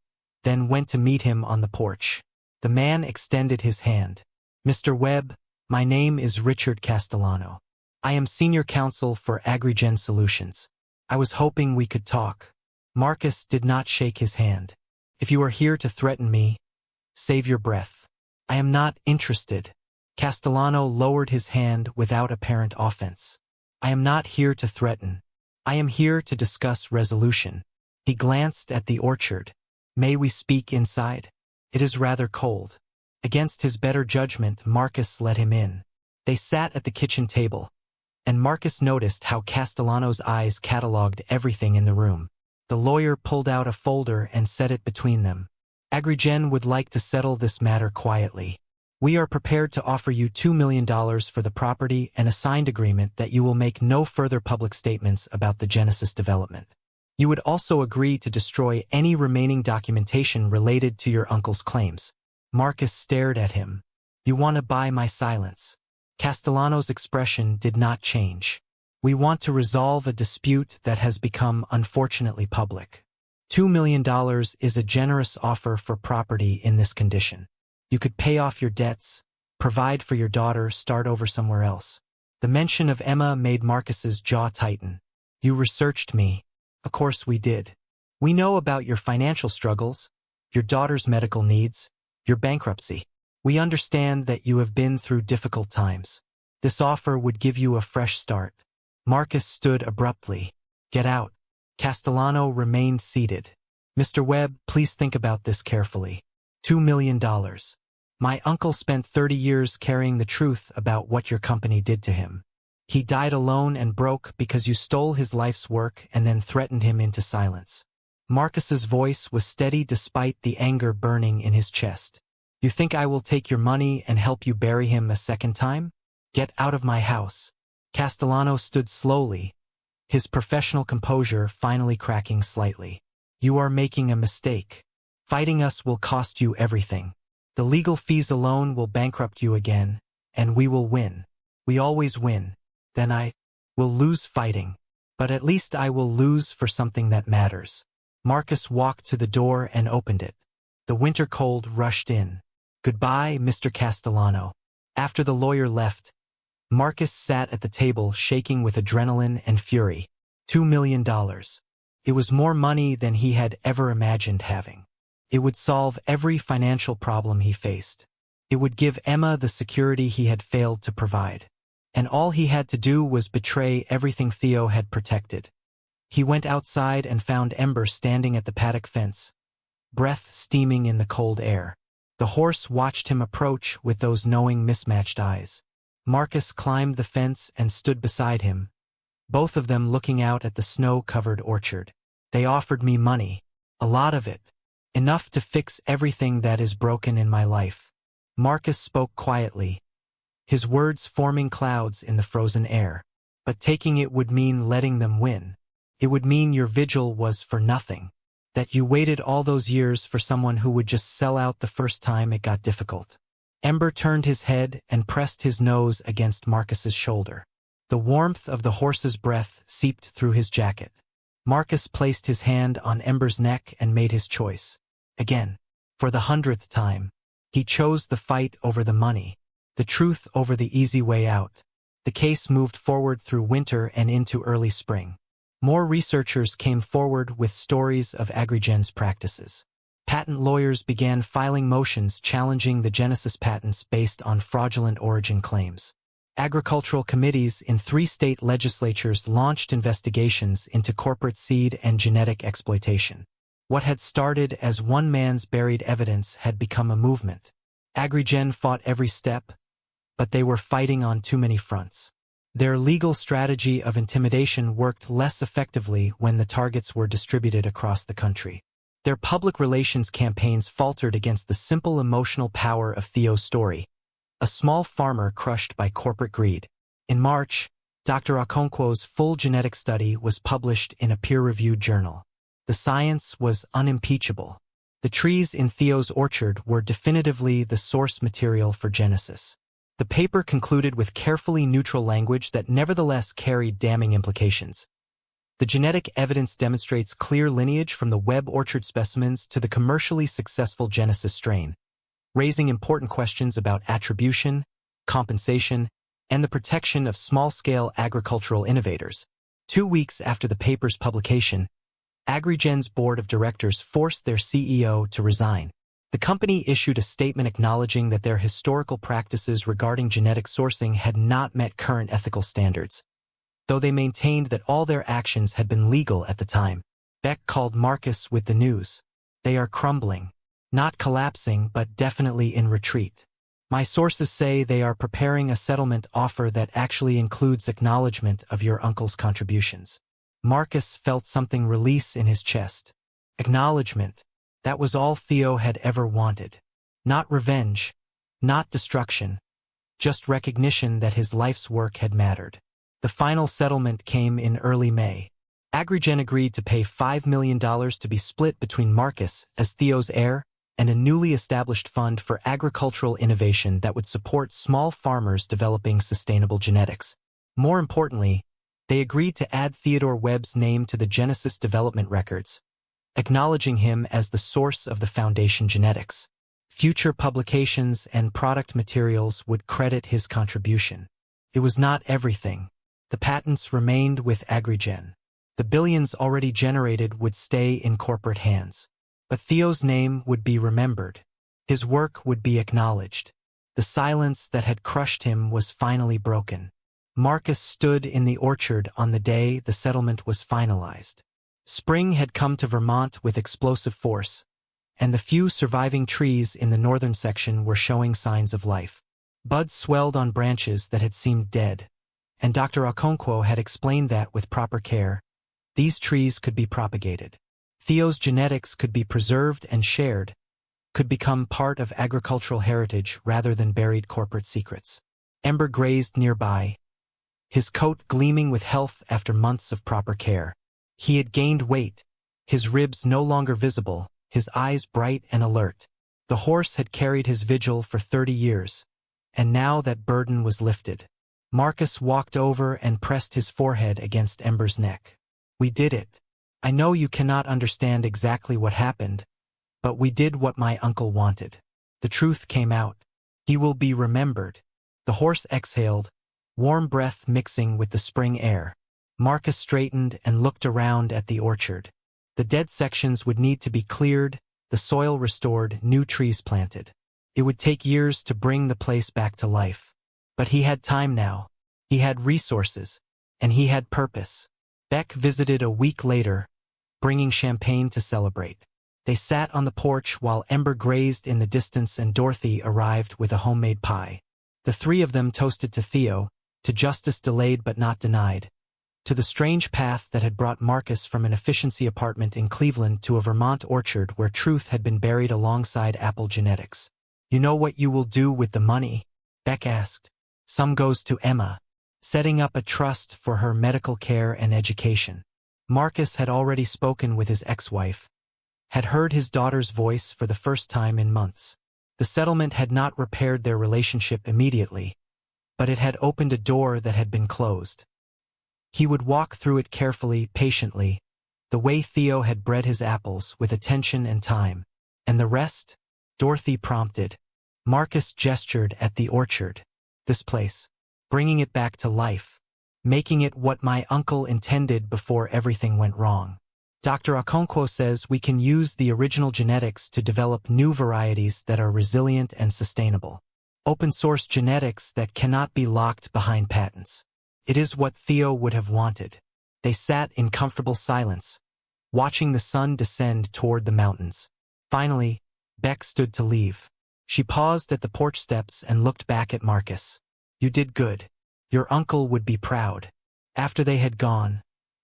then went to meet him on the porch. The man extended his hand. Mr. Webb, my name is Richard Castellano. I am senior counsel for Agrigen Solutions. I was hoping we could talk. Marcus did not shake his hand. If you are here to threaten me, save your breath. I am not interested. Castellano lowered his hand without apparent offense. I am not here to threaten. I am here to discuss resolution. He glanced at the orchard. May we speak inside? It is rather cold. Against his better judgment, Marcus let him in. They sat at the kitchen table, and Marcus noticed how Castellano's eyes catalogued everything in the room. The lawyer pulled out a folder and set it between them. Agrigen would like to settle this matter quietly. We are prepared to offer you $2 million for the property and a signed agreement that you will make no further public statements about the Genesis development. You would also agree to destroy any remaining documentation related to your uncle's claims. Marcus stared at him. You want to buy my silence? Castellano's expression did not change. We want to resolve a dispute that has become unfortunately public. $2 million is a generous offer for property in this condition. You could pay off your debts, provide for your daughter, start over somewhere else. The mention of Emma made Marcus's jaw tighten. You researched me. Of course we did. We know about your financial struggles, your daughter's medical needs, your bankruptcy. We understand that you have been through difficult times. This offer would give you a fresh start. Marcus stood abruptly. Get out. Castellano remained seated. Mr. Webb, please think about this carefully. $2 million. My uncle spent 30 years carrying the truth about what your company did to him. He died alone and broke because you stole his life's work and then threatened him into silence. Marcus's voice was steady despite the anger burning in his chest. You think I will take your money and help you bury him a second time? Get out of my house. Castellano stood slowly, his professional composure finally cracking slightly. You are making a mistake. Fighting us will cost you everything. The legal fees alone will bankrupt you again, and we will win. We always win. Then I will lose fighting. But at least I will lose for something that matters. Marcus walked to the door and opened it. The winter cold rushed in. Goodbye, Mr. Castellano. After the lawyer left, Marcus sat at the table shaking with adrenaline and fury. $2 million. It was more money than he had ever imagined having. It would solve every financial problem he faced. It would give Emma the security he had failed to provide. And all he had to do was betray everything Theo had protected. He went outside and found Ember standing at the paddock fence, breath steaming in the cold air. The horse watched him approach with those knowing, mismatched eyes. Marcus climbed the fence and stood beside him, both of them looking out at the snow-covered orchard. They offered me money, a lot of it, enough to fix everything that is broken in my life. Marcus spoke quietly, his words forming clouds in the frozen air. But taking it would mean letting them win. It would mean your vigil was for nothing, that you waited all those years for someone who would just sell out the first time it got difficult. Ember turned his head and pressed his nose against Marcus's shoulder. The warmth of the horse's breath seeped through his jacket. Marcus placed his hand on Ember's neck and made his choice. Again, for the 100th time, he chose the fight over the money, the truth over the easy way out. The case moved forward through winter and into early spring. More researchers came forward with stories of Agrigen's practices. Patent lawyers began filing motions challenging the Genesis patents based on fraudulent origin claims. Agricultural committees in 3 state legislatures launched investigations into corporate seed and genetic exploitation. What had started as one man's buried evidence had become a movement. Agrigen fought every step, but they were fighting on too many fronts. Their legal strategy of intimidation worked less effectively when the targets were distributed across the country. Their public relations campaigns faltered against the simple emotional power of Theo's story, a small farmer crushed by corporate greed. In March, Dr. Okonkwo's full genetic study was published in a peer-reviewed journal. The science was unimpeachable. The trees in Theo's orchard were definitively the source material for Genesis. The paper concluded with carefully neutral language that nevertheless carried damning implications. The genetic evidence demonstrates clear lineage from the Webb orchard specimens to the commercially successful Genesis strain, raising important questions about attribution, compensation, and the protection of small-scale agricultural innovators. 2 weeks after the paper's publication, Agrigen's board of directors forced their CEO to resign. The company issued a statement acknowledging that their historical practices regarding genetic sourcing had not met current ethical standards. Though they maintained that all their actions had been legal at the time, Beck called Marcus with the news. They are crumbling. Not collapsing, but definitely in retreat. My sources say they are preparing a settlement offer that actually includes acknowledgement of your uncle's contributions. Marcus felt something release in his chest. Acknowledgement. That was all Theo had ever wanted. Not revenge, Not destruction, just recognition that his life's work had mattered. The final settlement came in early May. Agrigen agreed to pay $5 million to be split between Marcus, as Theo's heir, and a newly established fund for agricultural innovation that would support small farmers developing sustainable genetics. More importantly, they agreed to add Theodore Webb's name to the Genesis development records, acknowledging him as the source of the foundation genetics. Future publications and product materials would credit his contribution. It was not everything. The patents remained with Agrigen. The billions already generated would stay in corporate hands. But Theo's name would be remembered. His work would be acknowledged. The silence that had crushed him was finally broken. Marcus stood in the orchard on the day the settlement was finalized. Spring had come to Vermont with explosive force, and the few surviving trees in the northern section were showing signs of life. Buds swelled on branches that had seemed dead, and Dr. Okonkwo had explained that with proper care, these trees could be propagated. Theo's genetics could be preserved and shared, could become part of agricultural heritage rather than buried corporate secrets. Ember grazed nearby, his coat gleaming with health after months of proper care. He had gained weight, his ribs no longer visible, his eyes bright and alert. The horse had carried his vigil for 30 years, and now that burden was lifted. Marcus walked over and pressed his forehead against Ember's neck. "We did it. I know you cannot understand exactly what happened, but we did what my uncle wanted. The truth came out. He will be remembered." The horse exhaled, warm breath mixing with the spring air. Marcus straightened and looked around at the orchard. The dead sections would need to be cleared, the soil restored, new trees planted. It would take years to bring the place back to life. But he had time now. He had resources, and he had purpose. Beck visited a week later, bringing champagne to celebrate. They sat on the porch while Ember grazed in the distance and Dorothy arrived with a homemade pie. The three of them toasted to Theo, to justice delayed but not denied, to the strange path that had brought Marcus from an efficiency apartment in Cleveland to a Vermont orchard where truth had been buried alongside apple genetics. "You know what you will do with the money?" Beck asked. "Some goes to Emma, setting up a trust for her medical care and education." Marcus had already spoken with his ex-wife, had heard his daughter's voice for the first time in months. The settlement had not repaired their relationship immediately, but it had opened a door that had been closed. He would walk through it carefully, patiently, the way Theo had bred his apples, with attention and time. "And the rest?" Dorothy prompted. Marcus gestured at the orchard. "This place. Bringing it back to life. Making it what my uncle intended before everything went wrong. Dr. Okonkwo says we can use the original genetics to develop new varieties that are resilient and sustainable. Open-source genetics that cannot be locked behind patents. It is what Theo would have wanted." They sat in comfortable silence, watching the sun descend toward the mountains. Finally, Beck stood to leave. She paused at the porch steps and looked back at Marcus. "You did good. Your uncle would be proud." After they had gone,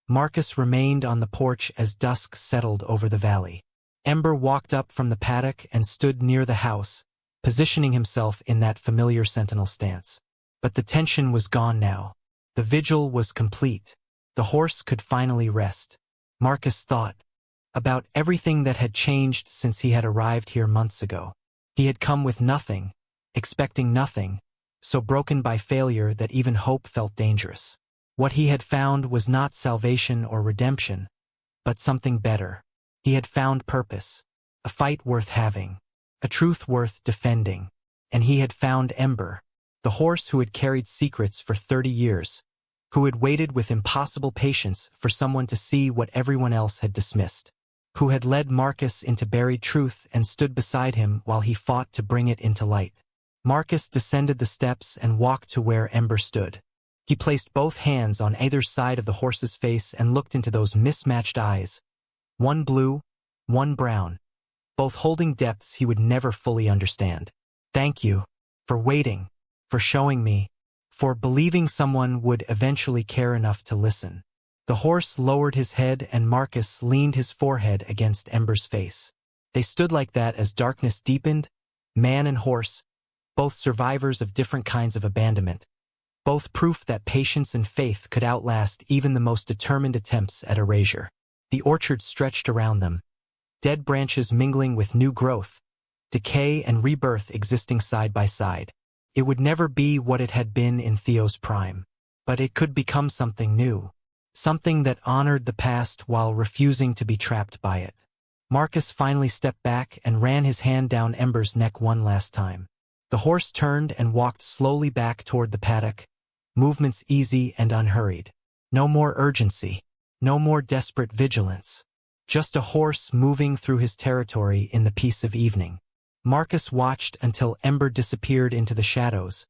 Marcus remained on the porch as dusk settled over the valley. Ember walked up from the paddock and stood near the house, positioning himself in that familiar sentinel stance. But the tension was gone now. The vigil was complete. The horse could finally rest. Marcus thought about everything that had changed since he had arrived here months ago. He had come with nothing, expecting nothing, so broken by failure that even hope felt dangerous. What he had found was not salvation or redemption, but something better. He had found purpose, a fight worth having, a truth worth defending, and he had found Ember, the horse who had carried secrets for 30 years, who had waited with impossible patience for someone to see what everyone else had dismissed, who had led Marcus into buried truth and stood beside him while he fought to bring it into light. Marcus descended the steps and walked to where Ember stood. He placed both hands on either side of the horse's face and looked into those mismatched eyes, one blue, one brown, both holding depths he would never fully understand. "Thank you for waiting, for showing me, for believing someone would eventually care enough to listen." The horse lowered his head and Marcus leaned his forehead against Ember's face. They stood like that as darkness deepened, man and horse, both survivors of different kinds of abandonment, both proof that patience and faith could outlast even the most determined attempts at erasure. The orchard stretched around them, dead branches mingling with new growth, decay and rebirth existing side by side. It would never be what it had been in Theo's prime, but it could become something new, something that honored the past while refusing to be trapped by it. Marcus finally stepped back and ran his hand down Ember's neck one last time. The horse turned and walked slowly back toward the paddock, movements easy and unhurried. No more urgency, no more desperate vigilance. Just a horse moving through his territory in the peace of evening. Marcus watched until Ember disappeared into the shadows,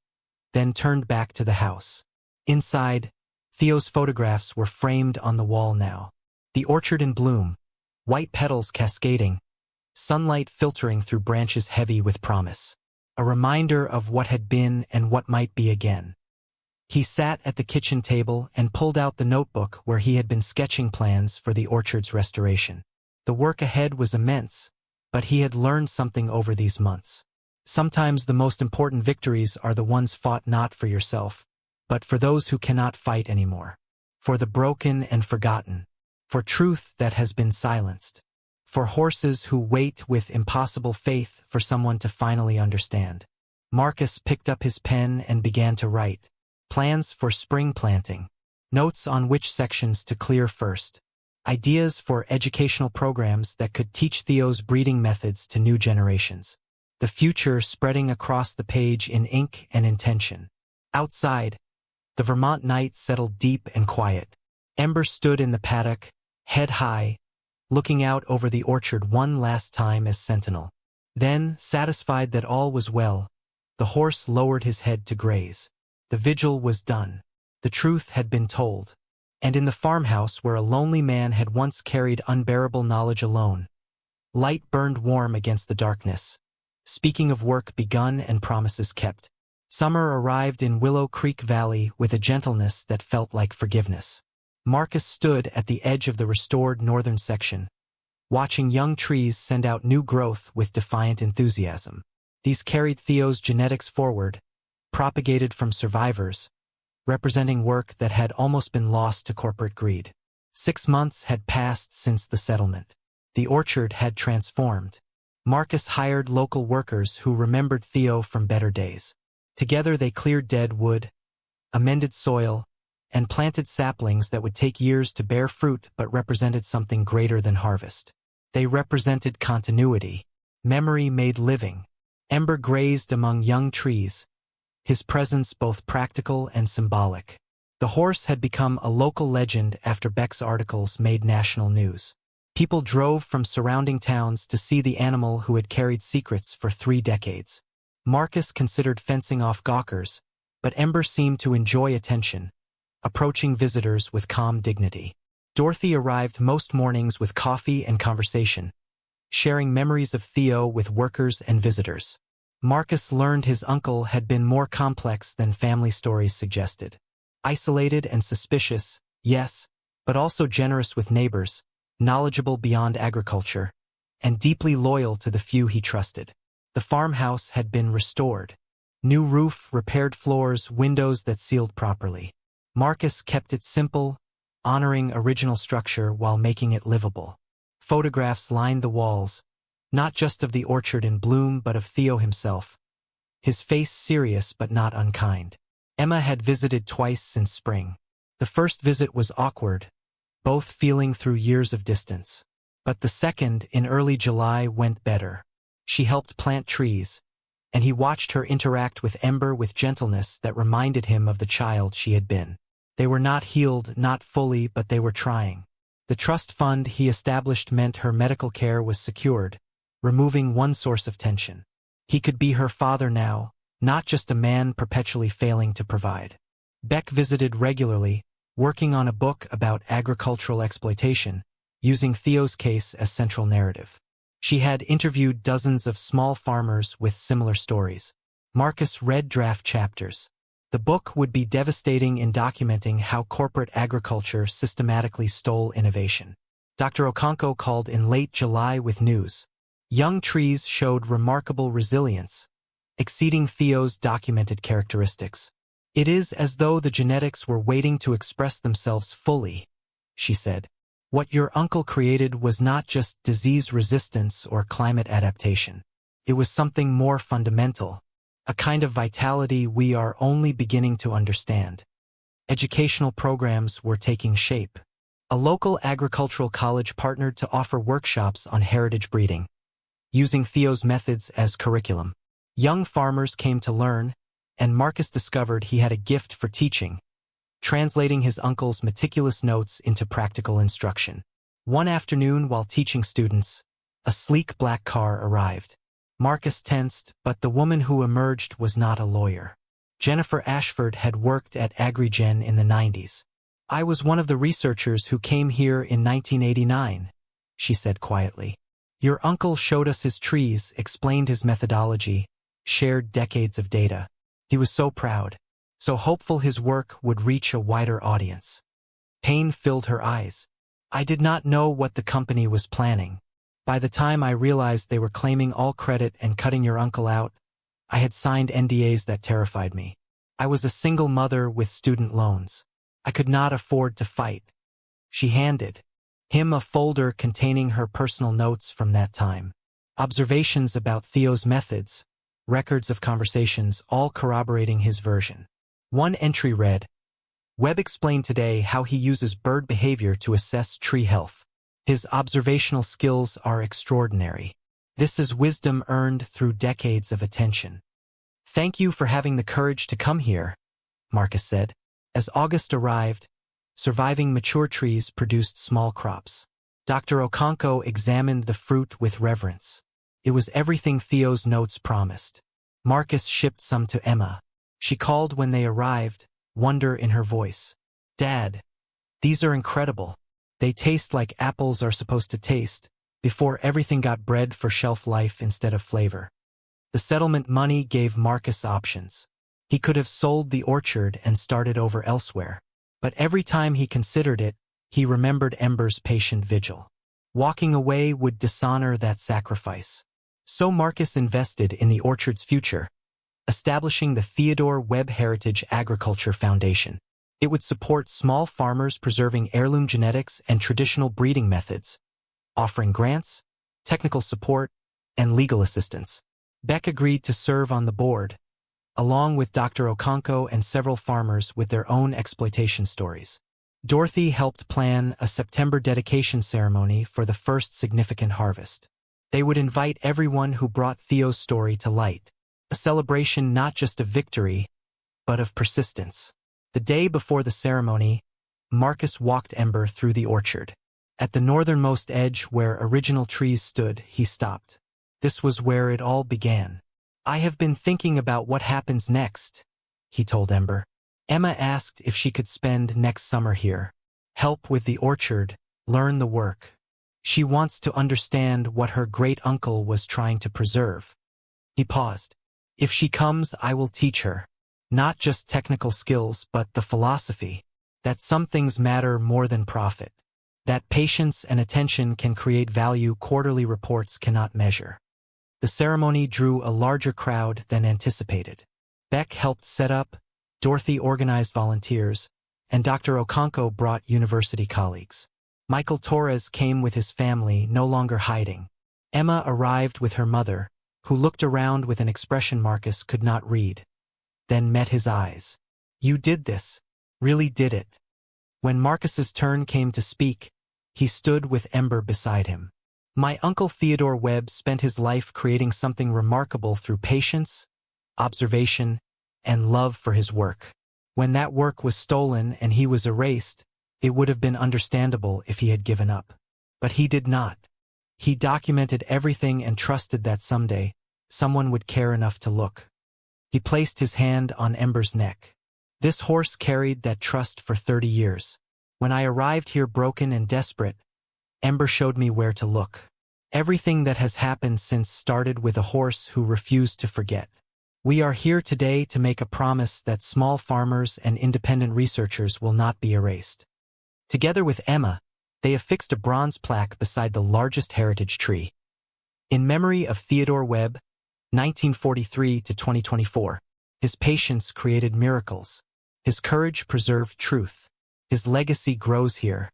then turned back to the house. Inside, Theo's photographs were framed on the wall now. The orchard in bloom, white petals cascading, sunlight filtering through branches heavy with promise. A reminder of what had been and what might be again. He sat at the kitchen table and pulled out the notebook where he had been sketching plans for the orchard's restoration. The work ahead was immense, but he had learned something over these months. Sometimes the most important victories are the ones fought not for yourself, but for those who cannot fight anymore. For the broken and forgotten. For truth that has been silenced. For horses who wait with impossible faith for someone to finally understand. Marcus picked up his pen and began to write. Plans for spring planting. Notes on which sections to clear first. Ideas for educational programs that could teach Theo's breeding methods to new generations. The future spreading across the page in ink and intention. Outside, the Vermont night settled deep and quiet. Ember stood in the paddock, head high, looking out over the orchard one last time as sentinel. Then, satisfied that all was well, the horse lowered his head to graze. The vigil was done. The truth had been told. And in the farmhouse where a lonely man had once carried unbearable knowledge alone, light burned warm against the darkness. Speaking of work begun and promises kept, summer arrived in Willow Creek Valley with a gentleness that felt like forgiveness. Marcus stood at the edge of the restored northern section, watching young trees send out new growth with defiant enthusiasm. These carried Theo's genetics forward, propagated from survivors, representing work that had almost been lost to corporate greed. 6 months had passed since the settlement. The orchard had transformed. Marcus hired local workers who remembered Theo from better days. Together they cleared dead wood, amended soil, and planted saplings that would take years to bear fruit but represented something greater than harvest. They represented continuity, memory made living. Ember grazed among young trees, his presence both practical and symbolic. The horse had become a local legend after Beck's articles made national news. People drove from surrounding towns to see the animal who had carried secrets for 3 decades. Marcus considered fencing off gawkers, but Ember seemed to enjoy attention, approaching visitors with calm dignity. Dorothy arrived most mornings with coffee and conversation, sharing memories of Theo with workers and visitors. Marcus learned his uncle had been more complex than family stories suggested. Isolated and suspicious, yes, but also generous with neighbors, knowledgeable beyond agriculture, and deeply loyal to the few he trusted. The farmhouse had been restored. New roof, repaired floors, windows that sealed properly. Marcus kept it simple, honoring original structure while making it livable. Photographs lined the walls, not just of the orchard in bloom but of Theo himself, his face serious but not unkind. Emma had visited twice since spring. The first visit was awkward, both feeling through years of distance. But the second, in early July, went better. She helped plant trees, and he watched her interact with Ember with gentleness that reminded him of the child she had been. They were not healed, not fully, but they were trying. The trust fund he established meant her medical care was secured, removing one source of tension. He could be her father now, not just a man perpetually failing to provide. Beck visited regularly, working on a book about agricultural exploitation, using Theo's case as central narrative. She had interviewed dozens of small farmers with similar stories. Marcus read draft chapters. The book would be devastating in documenting how corporate agriculture systematically stole innovation. Dr. Okonkwo called in late July with news. Young trees showed remarkable resilience, exceeding Theo's documented characteristics. "It is as though the genetics were waiting to express themselves fully," she said. "What your uncle created was not just disease resistance or climate adaptation. It was something more fundamental, a kind of vitality we are only beginning to understand." Educational programs were taking shape. A local agricultural college partnered to offer workshops on heritage breeding, using Theo's methods as curriculum. Young farmers came to learn, and Marcus discovered he had a gift for teaching, translating his uncle's meticulous notes into practical instruction. One afternoon while teaching students, a sleek black car arrived. Marcus tensed, but the woman who emerged was not a lawyer. Jennifer Ashford had worked at AgriGen in the 90s. "I was one of the researchers who came here in 1989, she said quietly. "Your uncle showed us his trees, explained his methodology, shared decades of data. He was so proud, so hopeful his work would reach a wider audience." Pain filled her eyes. "I did not know what the company was planning. By the time I realized they were claiming all credit and cutting your uncle out, I had signed NDAs that terrified me. I was a single mother with student loans. I could not afford to fight." She handed him a folder containing her personal notes from that time. Observations about Theo's methods, records of conversations, all corroborating his version. One entry read, "Webb explained today how he uses bird behavior to assess tree health. His observational skills are extraordinary. This is wisdom earned through decades of attention." "Thank you for having the courage to come here," Marcus said. As August arrived, surviving mature trees produced small crops. Dr. Okonkwo examined the fruit with reverence. It was everything Theo's notes promised. Marcus shipped some to Emma. She called when they arrived, wonder in her voice. "Dad, these are incredible. They taste like apples are supposed to taste, before everything got bred for shelf life instead of flavor." The settlement money gave Marcus options. He could have sold the orchard and started over elsewhere. But every time he considered it, he remembered Ember's patient vigil. Walking away would dishonor that sacrifice. So Marcus invested in the orchard's future, establishing the Theodore Webb Heritage Agriculture Foundation. It would support small farmers preserving heirloom genetics and traditional breeding methods, offering grants, technical support, and legal assistance. Beck agreed to serve on the board, along with Dr. Okonkwo and several farmers with their own exploitation stories. Dorothy helped plan a September dedication ceremony for the first significant harvest. They would invite everyone who brought Theo's story to light, a celebration not just of victory, but of persistence. The day before the ceremony, Marcus walked Ember through the orchard. At the northernmost edge where original trees stood, he stopped. This was where it all began. "I have been thinking about what happens next," he told Ember. Emma asked if she could spend next summer here, help with the orchard, learn the work. She wants to understand what her great-uncle was trying to preserve. He paused. "If she comes, I will teach her. Not just technical skills, but the philosophy, that some things matter more than profit. That patience and attention can create value quarterly reports cannot measure." The ceremony drew a larger crowd than anticipated. Beck helped set up, Dorothy organized volunteers, and Dr. Okonkwo brought university colleagues. Michael Torres came with his family, no longer hiding. Emma arrived with her mother, who looked around with an expression Marcus could not read, then met his eyes. "You did this. Really did it." When Marcus's turn came to speak, he stood with Ember beside him. "My uncle Theodore Webb spent his life creating something remarkable through patience, observation, and love for his work. When that work was stolen and he was erased, it would have been understandable if he had given up. But he did not. He documented everything and trusted that someday, someone would care enough to look." He placed his hand on Ember's neck. "This horse carried that trust for 30 years. When I arrived here broken and desperate, Ember showed me where to look. Everything that has happened since started with a horse who refused to forget. We are here today to make a promise that small farmers and independent researchers will not be erased." Together with Emma, they affixed a bronze plaque beside the largest heritage tree. "In memory of Theodore Webb, 1943 to 2024. His patience created miracles. His courage preserved truth. His legacy grows here.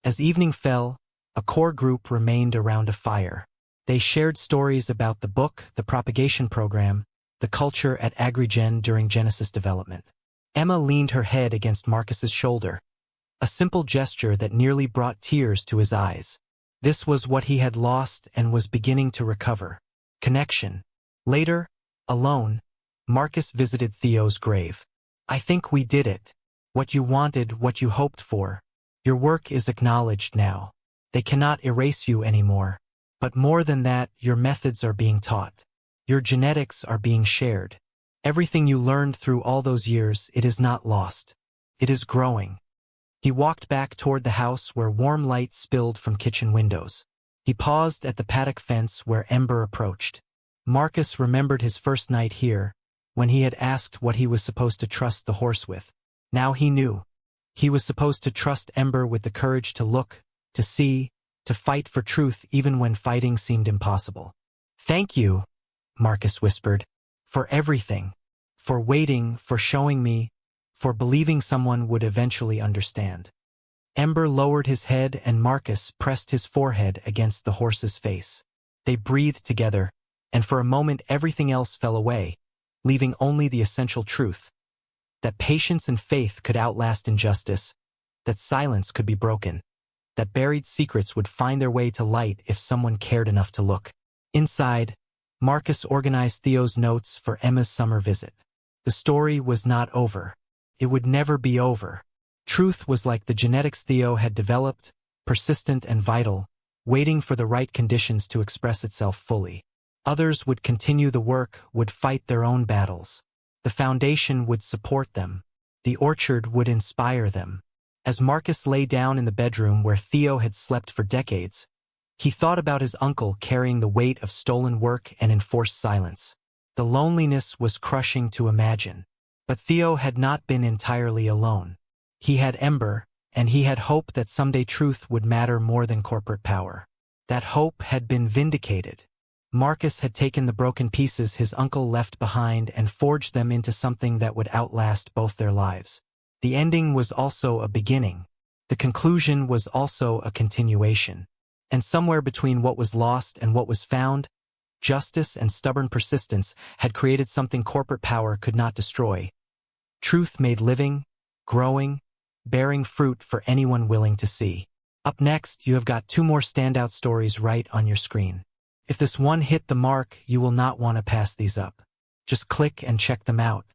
As evening fell, a core group remained around a fire. They shared stories about the book, the propagation program, the culture at AgriGen during Genesis development. Emma leaned her head against Marcus's shoulder, a simple gesture that nearly brought tears to his eyes. This was what he had lost and was beginning to recover. Connection. Later, alone, Marcus visited Theo's grave. "I think we did it. What you wanted, what you hoped for. Your work is acknowledged now. They cannot erase you anymore. But more than that, your methods are being taught. Your genetics are being shared. Everything you learned through all those years, it is not lost. It is growing." He walked back toward the house where warm light spilled from kitchen windows. He paused at the paddock fence where Ember approached. Marcus remembered his first night here, when he had asked what he was supposed to trust the horse with. Now he knew. He was supposed to trust Ember with the courage to look, to see, to fight for truth even when fighting seemed impossible. "Thank you," Marcus whispered, "for everything. For waiting, for showing me, for believing someone would eventually understand." Ember lowered his head and Marcus pressed his forehead against the horse's face. They breathed together, and for a moment everything else fell away, leaving only the essential truth. That patience and faith could outlast injustice, that silence could be broken, that buried secrets would find their way to light if someone cared enough to look. Inside, Marcus organized Theo's notes for Emma's summer visit. The story was not over. It would never be over. Truth was like the genetics Theo had developed, persistent and vital, waiting for the right conditions to express itself fully. Others would continue the work, would fight their own battles. The foundation would support them. The orchard would inspire them. As Marcus lay down in the bedroom where Theo had slept for decades, he thought about his uncle carrying the weight of stolen work and enforced silence. The loneliness was crushing to imagine. But Theo had not been entirely alone. He had Ember, and he had hope that someday truth would matter more than corporate power. That hope had been vindicated. Marcus had taken the broken pieces his uncle left behind and forged them into something that would outlast both their lives. The ending was also a beginning. The conclusion was also a continuation. And somewhere between what was lost and what was found, justice and stubborn persistence had created something corporate power could not destroy. Truth made living, growing, bearing fruit for anyone willing to see. Up next, you have got 2 more standout stories right on your screen. If this one hit the mark, you will not want to pass these up. Just click and check them out.